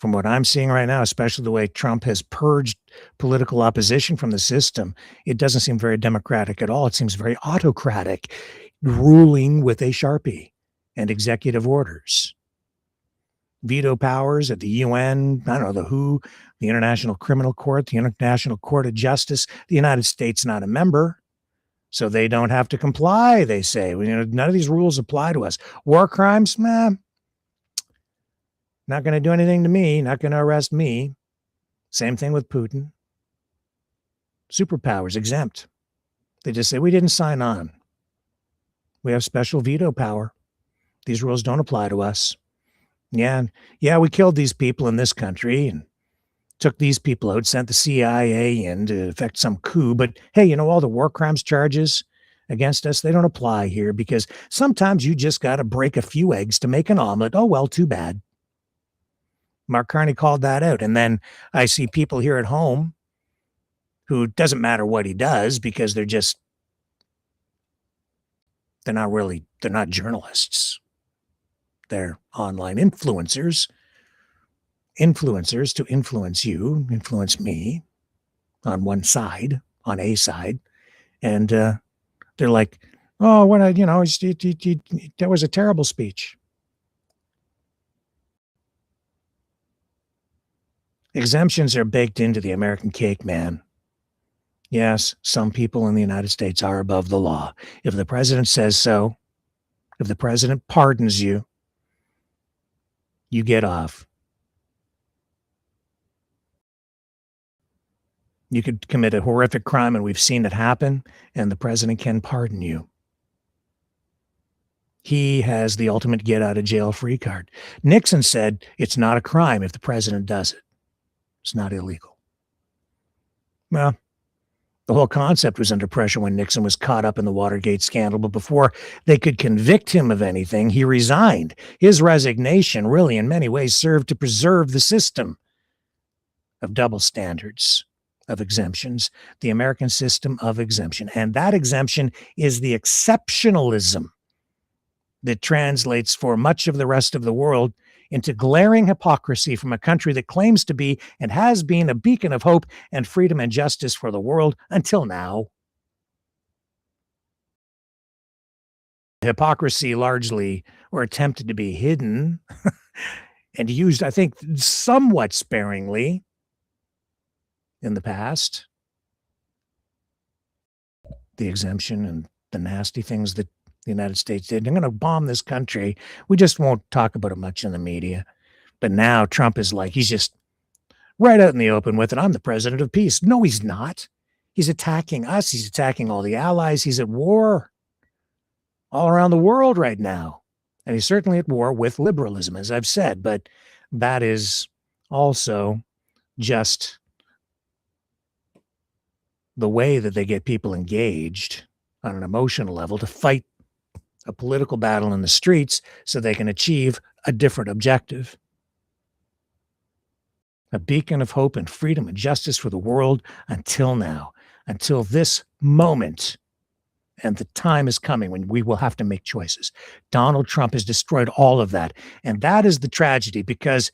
from what I'm seeing right now, especially the way Trump has purged political opposition from the system, it doesn't seem very democratic at all. It seems very autocratic, ruling with a Sharpie and executive orders. Veto powers at the UN, I don't know, the WHO, the International Criminal Court, the International Court of Justice. The United States not a member, so they don't have to comply, they say. None of these rules apply to us. War crimes, not going to do anything to me, not going to arrest me. Same thing with Putin. Superpowers exempt. They just say, we didn't sign on. We have special veto power. These rules don't apply to us. Yeah, we killed these people in this country and took these people out, sent the CIA in to effect some coup. But hey, all the war crimes charges against us, they don't apply here, because sometimes you just got to break a few eggs to make an omelet. Oh, well, too bad. Mark Carney called that out. And then I see people here at home who doesn't matter what he does, because they're not journalists. They're online influencers to influence you, influence me on one side, on a side. And they're like, oh, that was a terrible speech. Exemptions are baked into the American cake, man. Yes, some people in the United States are above the law. If the president says so, if the president pardons you, you get off. You could commit a horrific crime, and we've seen it happen, and the president can pardon you. he has the ultimate get out of jail free card. Nixon said it's not a crime if the president does it. It's not illegal. Well, the whole concept was under pressure when Nixon was caught up in the Watergate scandal, but before they could convict him of anything, he resigned. His resignation really, in many ways, served to preserve the system of double standards, of exemptions, the American system of exemption. And that exemption is the exceptionalism that translates for much of the rest of the world into glaring hypocrisy from a country that claims to be and has been a beacon of hope and freedom and justice for the world until now. Hypocrisy largely or attempted to be hidden and used, I think, somewhat sparingly in the past. The exemption and the nasty things that the United States did. They're going to bomb this country. We just won't talk about it much in the media. But now Trump is like, he's just right out in the open with it. I'm the president of peace. No, he's not. He's attacking us. He's attacking all the allies. He's at war all around the world right now. And he's certainly at war with liberalism, as I've said. But that is also just the way that they get people engaged on an emotional level to fight a political battle in the streets so they can achieve a different objective. A beacon of hope and freedom and justice for the world until now, until this moment. And the time is coming when we will have to make choices. Donald Trump has destroyed all of that. And that is the tragedy, because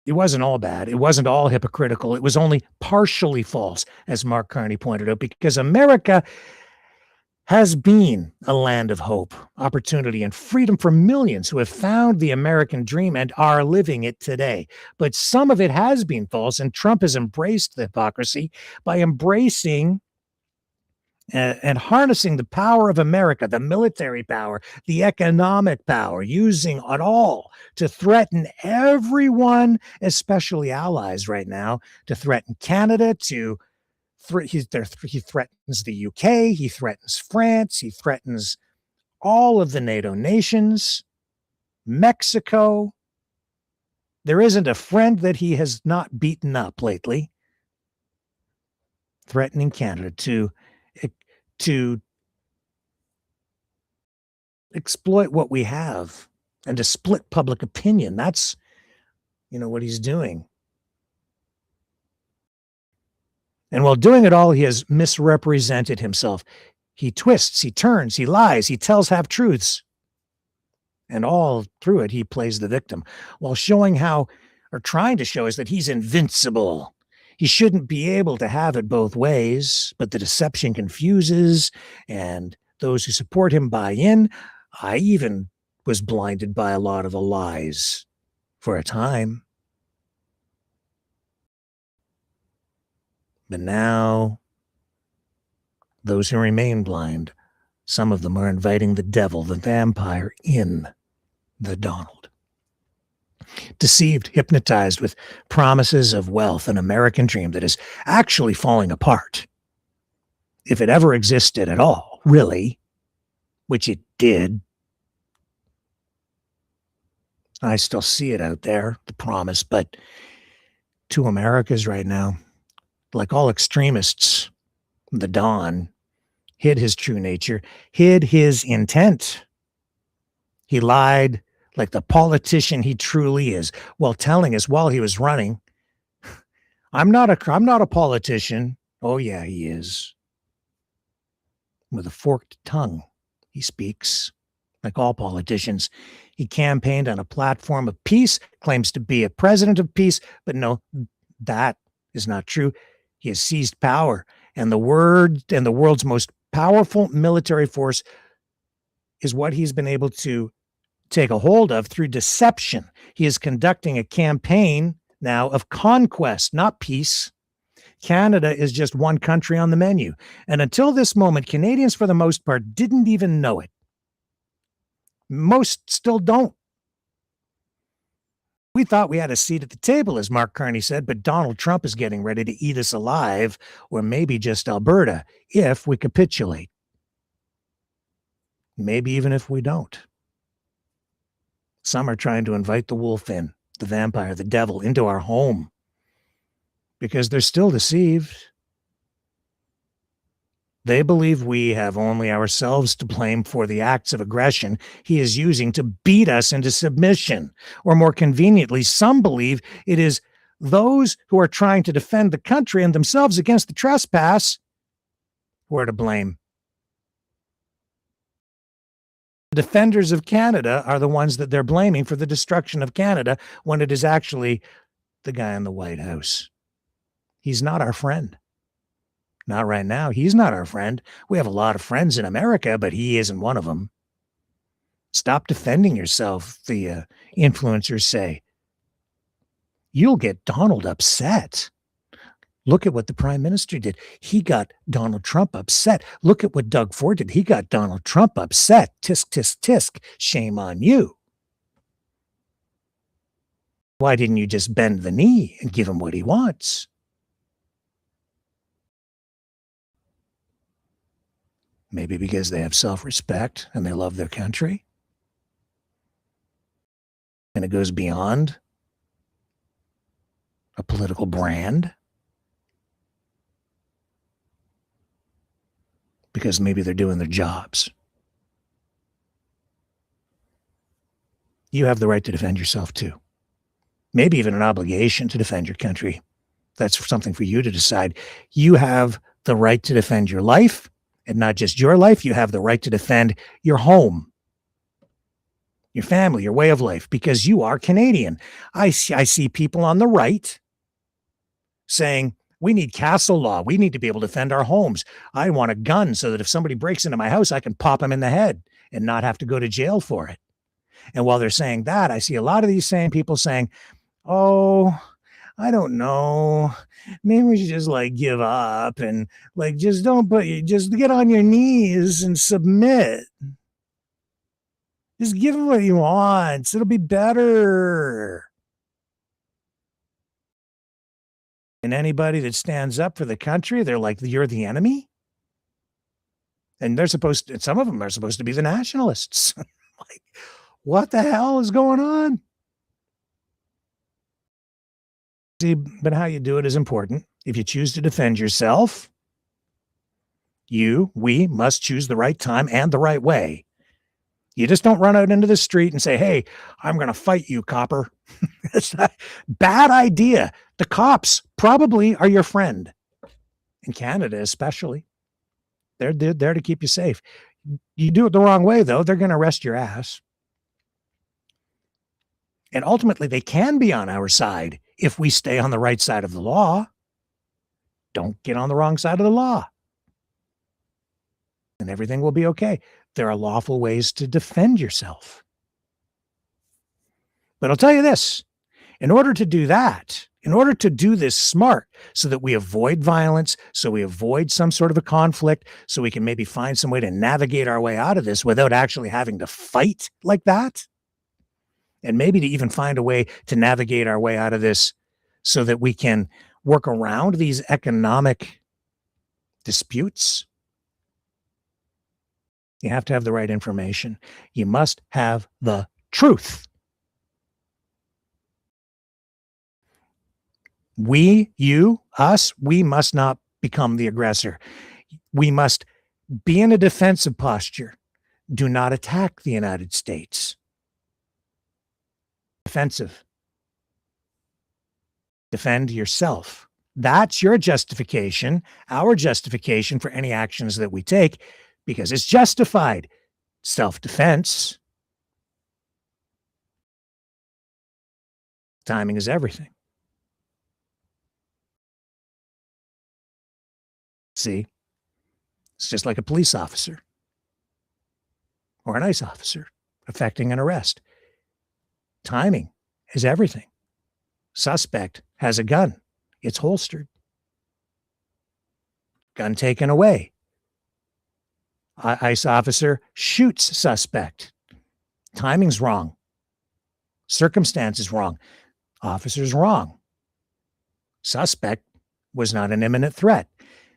it wasn't all bad. It wasn't all hypocritical. It was only partially false, as Mark Carney pointed out, because America has been a land of hope, opportunity, and freedom for millions who have found the American dream and are living it today. But some of it has been false, and Trump has embraced the hypocrisy by embracing and harnessing the power of America, the military power, the economic power, using it all to threaten everyone, especially allies right now, to threaten Canada, he threatens the UK, he threatens France, he threatens all of the NATO nations, Mexico. There isn't a friend that he has not beaten up lately. Threatening Canada to exploit what we have and to split public opinion. That's, what he's doing. And while doing it all, he has misrepresented himself. He twists, he turns, he lies, he tells half-truths. And all through it, he plays the victim, while trying to show us that he's invincible. He shouldn't be able to have it both ways, but the deception confuses, and those who support him buy in. I even was blinded by a lot of the lies for a time. But now, those who remain blind, some of them are inviting the devil, the vampire, in the Donald. Deceived, hypnotized with promises of wealth, an American dream that is actually falling apart. If it ever existed at all, really, which it did. I still see it out there, the promise, but two Americas right now, like all extremists, the Don hid his true nature, hid his intent. He lied like the politician he truly is, while telling us while he was running, I'm not a politician. Oh yeah, he is. With a forked tongue, he speaks. Like all politicians, he campaigned on a platform of peace, claims to be a president of peace, but no, that is not true. He has seized power, and the world's most powerful military force is what he's been able to take a hold of through deception. He is conducting a campaign now of conquest, not peace. Canada is just one country on the menu. And until this moment, Canadians, for the most part, didn't even know it. Most still don't. We thought we had a seat at the table, as Mark Carney said, but Donald Trump is getting ready to eat us alive, or maybe just Alberta, if we capitulate. Maybe even if we don't. Some are trying to invite the wolf in, the vampire, the devil, into our home because they're still deceived. They believe we have only ourselves to blame for the acts of aggression he is using to beat us into submission. Or more conveniently, some believe it is those who are trying to defend the country and themselves against the trespass who are to blame. The defenders of Canada are the ones that they're blaming for the destruction of Canada when it is actually the guy in the White House. He's not our friend. Not right now. He's not our friend. We have a lot of friends in America, but he isn't one of them. Stop defending yourself, the influencers say. You'll get Donald upset. Look at what the prime minister did. He got Donald Trump upset. Look at what Doug Ford did. He got Donald Trump upset. Tisk, tisk, tisk. Shame on you. Why didn't you just bend the knee and give him what he wants? Maybe because they have self-respect and they love their country. And it goes beyond a political brand. Because maybe they're doing their jobs. You have the right to defend yourself too. Maybe even an obligation to defend your country. That's something for you to decide. You have the right to defend your life. And not just your life, you have the right to defend your home, your family, your way of life, because you are Canadian. I see people on the right saying, we need castle law. We need to be able to defend our homes. I want a gun so that if somebody breaks into my house, I can pop them in the head and not have to go to jail for it. And while they're saying that, I see a lot of these same people saying, oh, I don't know. Maybe we should just give up and just get on your knees and submit. Just give him what he wants. It'll be better. And anybody that stands up for the country, they're like, you're the enemy. And some of them are supposed to be the nationalists. What the hell is going on? See, but how you do it is important. If you choose to defend yourself, we must choose the right time and the right way. You just don't run out into the street and say, hey, I'm going to fight you, copper. It's a bad idea. The cops probably are your friend. In Canada, especially. They're there to keep you safe. You do it the wrong way, though, they're going to arrest your ass. And ultimately, they can be on our side if we stay on the right side of the law. Don't get on the wrong side of the law. And everything will be okay. There are lawful ways to defend yourself. But I'll tell you this, in order to do that, in order to do this smart so that we avoid violence, so we avoid some sort of a conflict, so we can maybe find some way to navigate our way out of this without actually having to fight like that, and maybe to even find a way to navigate our way out of this so that we can work around these economic disputes, you have to have the right information. You must have the truth. We, you, us, we must not become the aggressor. We must be in a defensive posture. Do not attack the United States. Defensive. Defend yourself. That's your justification, our justification for any actions that we take, because it's justified. Self-defense. Timing is everything. See, it's just like a police officer or an ICE officer effecting an arrest. Timing is everything. Suspect has a gun. It's holstered. Gun taken away. ICE officer shoots suspect. Timing's wrong. Circumstances wrong. Officer's wrong. Suspect was not an imminent threat.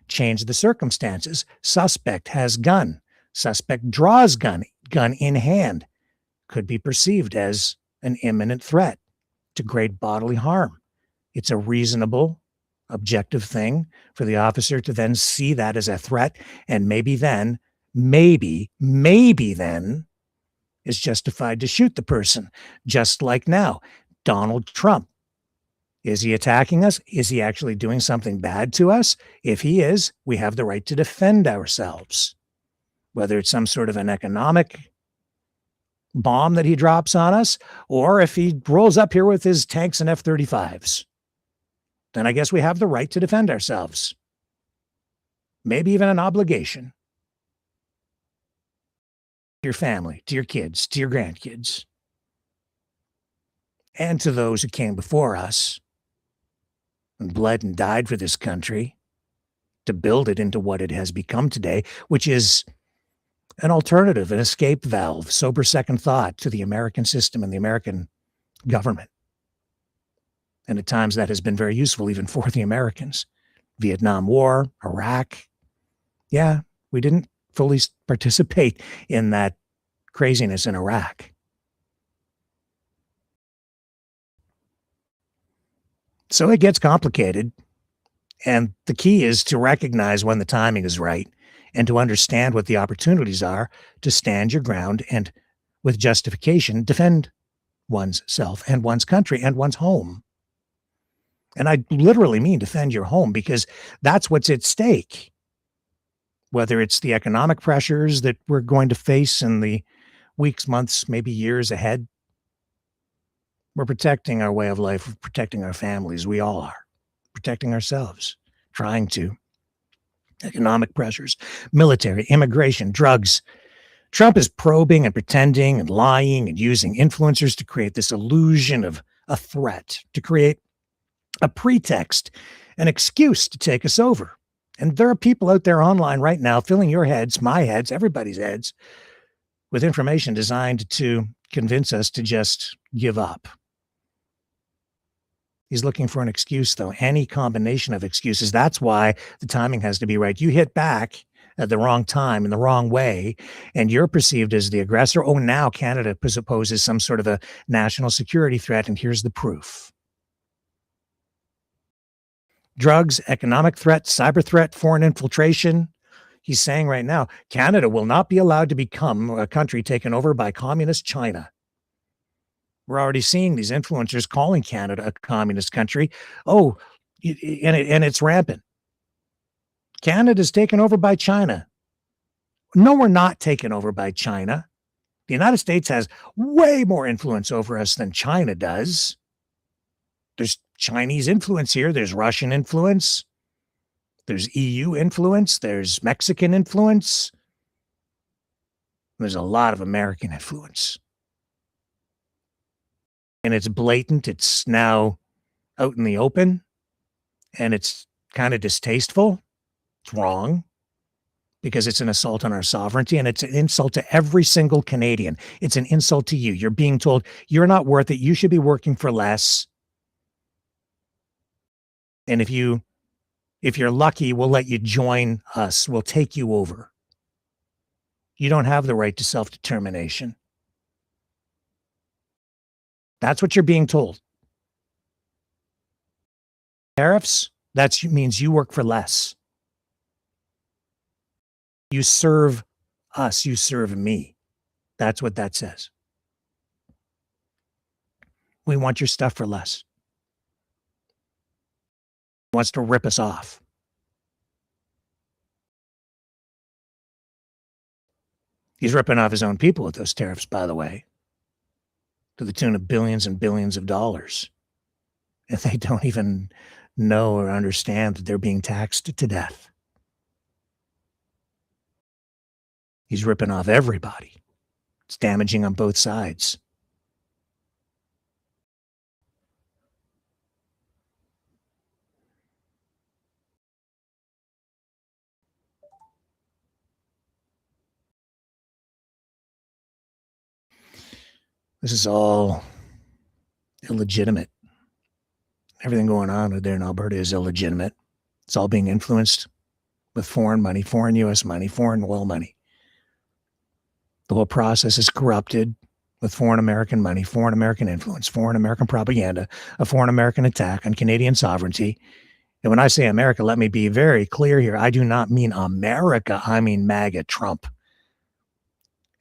Change the circumstances. Suspect has gun. Suspect draws gun in hand, could be perceived as an imminent threat to great bodily harm. It's a reasonable, objective thing for the officer to then see that as a threat, and maybe then is justified to shoot the person. Just like now, Donald Trump. Is he attacking us? Is he actually doing something bad to us? If he is, we have the right to defend ourselves. Whether it's some sort of an economic bomb that he drops on us, or if he rolls up here with his tanks and F-35s, then I guess we have the right to defend ourselves. Maybe even an obligation. To your family, to your kids, to your grandkids, and to those who came before us and bled and died for this country to build it into what it has become today, which is an alternative, an escape valve, sober second thought to the American system and the American government. And at times that has been very useful even for the Americans. Vietnam War, Iraq. Yeah, we didn't fully participate in that craziness in Iraq. So it gets complicated. And the key is to recognize when the timing is right and to understand what the opportunities are to stand your ground and, with justification, defend one's self and one's country and one's home. And I literally mean defend your home, because that's what's at stake. Whether it's the economic pressures that we're going to face in the weeks, months, maybe years ahead, we're protecting our way of life, we're protecting our families. We all are protecting ourselves, trying to. Economic pressures, military, immigration, drugs. Trump is probing and pretending and lying and using influencers to create this illusion of a threat, to create a pretext, an excuse to take us over. And there are people out there online right now filling your heads, my heads, everybody's heads with information designed to convince us to just give up. He's looking for an excuse, though, any combination of excuses. That's why the timing has to be right. You hit back at the wrong time in the wrong way, and you're perceived as the aggressor. Oh, now Canada poses some sort of a national security threat, and here's the proof. Drugs, economic threat, cyber threat, foreign infiltration. He's saying right now, Canada will not be allowed to become a country taken over by communist China. We're already seeing these influencers calling Canada a communist country. Oh, and it's rampant. Canada's taken over by China. No, we're not taken over by China. The United States has way more influence over us than China does. There's Chinese influence here. There's Russian influence. There's EU influence. There's Mexican influence. There's a lot of American influence. And it's blatant. It's now out in the open. And it's kind of distasteful. It's wrong. Because it's an assault on our sovereignty, and it's an insult to every single Canadian. It's an insult to you. You're being told you're not worth it. You should be working for less. And if you're lucky, we'll let you join us. We'll take you over. You don't have the right to self-determination. That's what you're being told. Tariffs, that means you work for less. You serve us, you serve me. That's what that says. We want your stuff for less. He wants to rip us off. He's ripping off his own people with those tariffs, by the way, to the tune of billions and billions of dollars. And they don't even know or understand that they're being taxed to death. He's ripping off everybody. It's damaging on both sides. This is all illegitimate. Everything going on there in Alberta is illegitimate. It's all being influenced with foreign money, foreign U.S. money, foreign oil money. The whole process is corrupted with foreign American money, foreign American influence, foreign American propaganda, a foreign American attack on Canadian sovereignty. And when I say America, let me be very clear here. I do not mean America. I mean MAGA Trump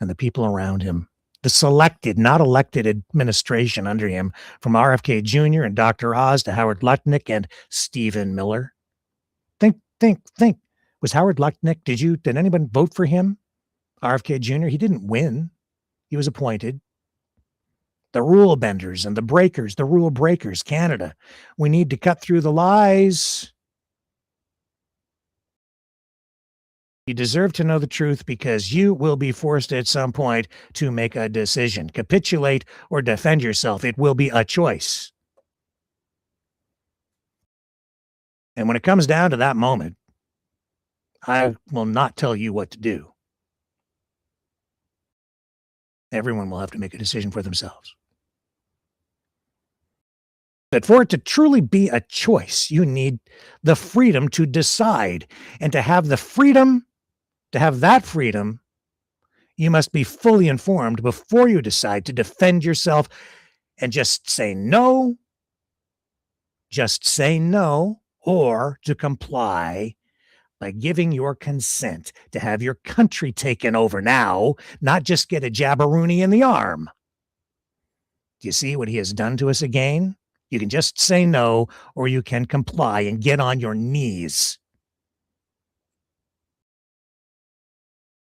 and the people around him. The selected, not elected administration under him, from RFK Jr. and Dr. Oz to Howard Lutnick and Stephen Miller. Think. Was Howard Lutnick, did anyone vote for him? RFK Jr., he didn't win. He was appointed. The rule benders and the breakers, the rule breakers, Canada. We need to cut through the lies. You deserve to know the truth because you will be forced at some point to make a decision. Capitulate or defend yourself. It will be a choice. And when it comes down to that moment, I will not tell you what to do. Everyone will have to make a decision for themselves. But for it to truly be a choice, you need the freedom to decide. And to have the freedom, to have that freedom, you must be fully informed before you decide to defend yourself and just say no, or to comply by giving your consent to have your country taken over now, not just get a jabberoonie in the arm. Do you see what he has done to us again? You can just say no, or you can comply and get on your knees.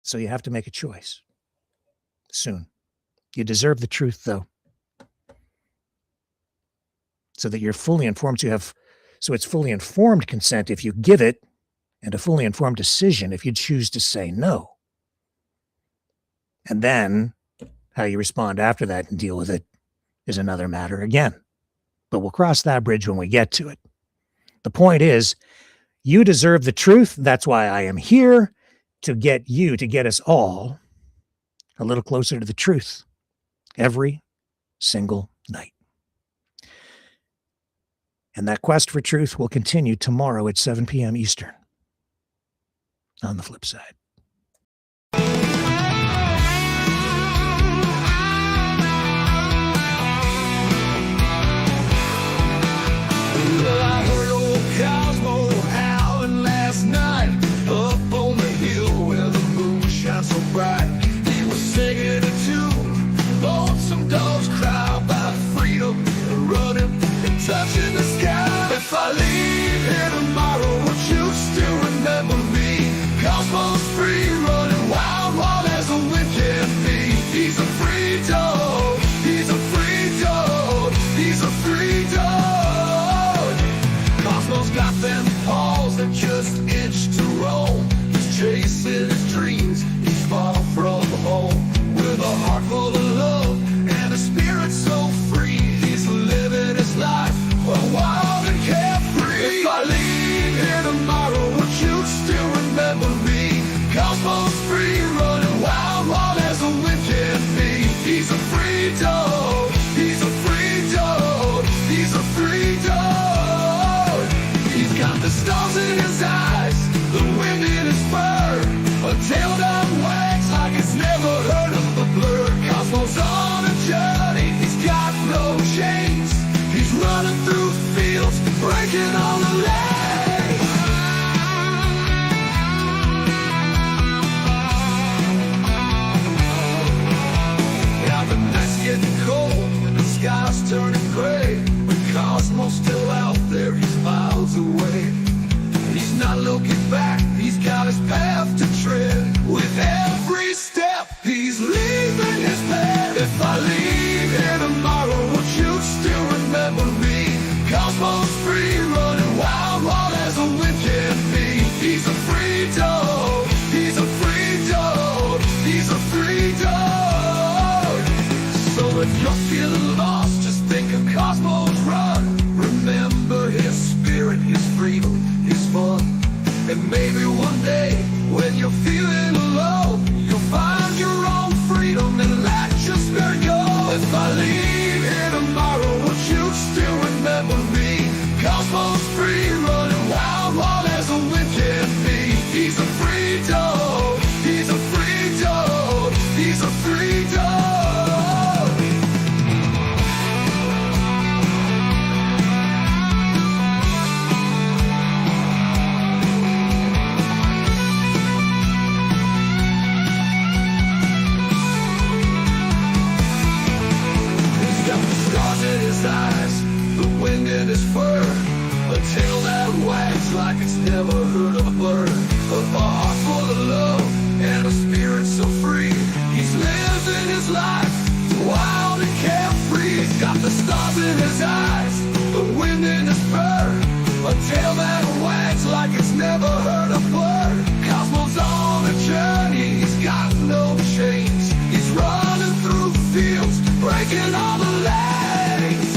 So you have to make a choice soon. You deserve the truth, though, so that you're fully informed. So it's fully informed consent if you give it, and a fully informed decision if you choose to say no. And then how you respond after that and deal with it is another matter again. But we'll cross that bridge when we get to it. The point is, you deserve the truth. That's why I am here, to get us all a little closer to the truth every single night. And that quest for truth will continue tomorrow at 7 p.m. Eastern. On the flip side. Well, I heard old Cosmo howling last night up on the hill where the moon shines so bright. He was singing a tune, lonesome dogs cry about freedom, running and touching the sky. If I leave here tomorrow, would you still remember me? Cosmo's free, running wild, wild as the wind can be. He's a free dog, he's a free dog, he's a free dog. Cosmo's got them paws that just itch to roam. He's chasing his dreams, he's far from home. With a heart full of love and a spirit so free, he's living his life wild and carefree. If I leave here tomorrow, would you still remember me? Cosmo's free, running wild, wild as the wind can be. He's a free dog, he's a free dog, he's a free dog. He's got the stars in his eyes, the wind in his fur, a tail that wags like it's never heard of the blur. Cosmo's on a journey, he's got no chains. He's running through fields, breaking all the lanes. Now the night's getting cold and the sky's turning gray, but Cosmo's still out there, he's miles away. He's not looking back, he's got his path to tread. With every step, he's leaving his bed. If I leave here tomorrow, would you still remember me? Cosmo's free, running wild, wild as the wind can be. He's a free dog, he's a free dog, he's a free dog. So if you're feeling lost, just think of Cosmo's run. Remember his spirit, his freedom, his fun. And maybe one day, when you're feeling alone, you'll find your own freedom and let your spirit go. If I leave here tomorrow, would you still remember me? Cosmo's free, running wild, wild as the wind can be. He's a free dog, he's a free dog, he's a his fur, a tail that wags like it's never heard of a bird, a heart full of love and a spirit so free. He's living his life wild and carefree. He's got the stars in his eyes, the wind in his fur, a tail that wags like it's never heard a bird. Cosmo's on a journey, he's got no chains. He's running through the fields, breaking all the lanes.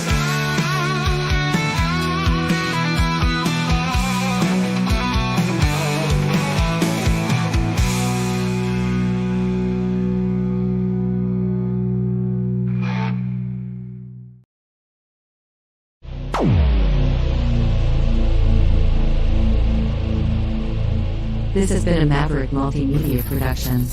This has been a Maverick Multimedia production.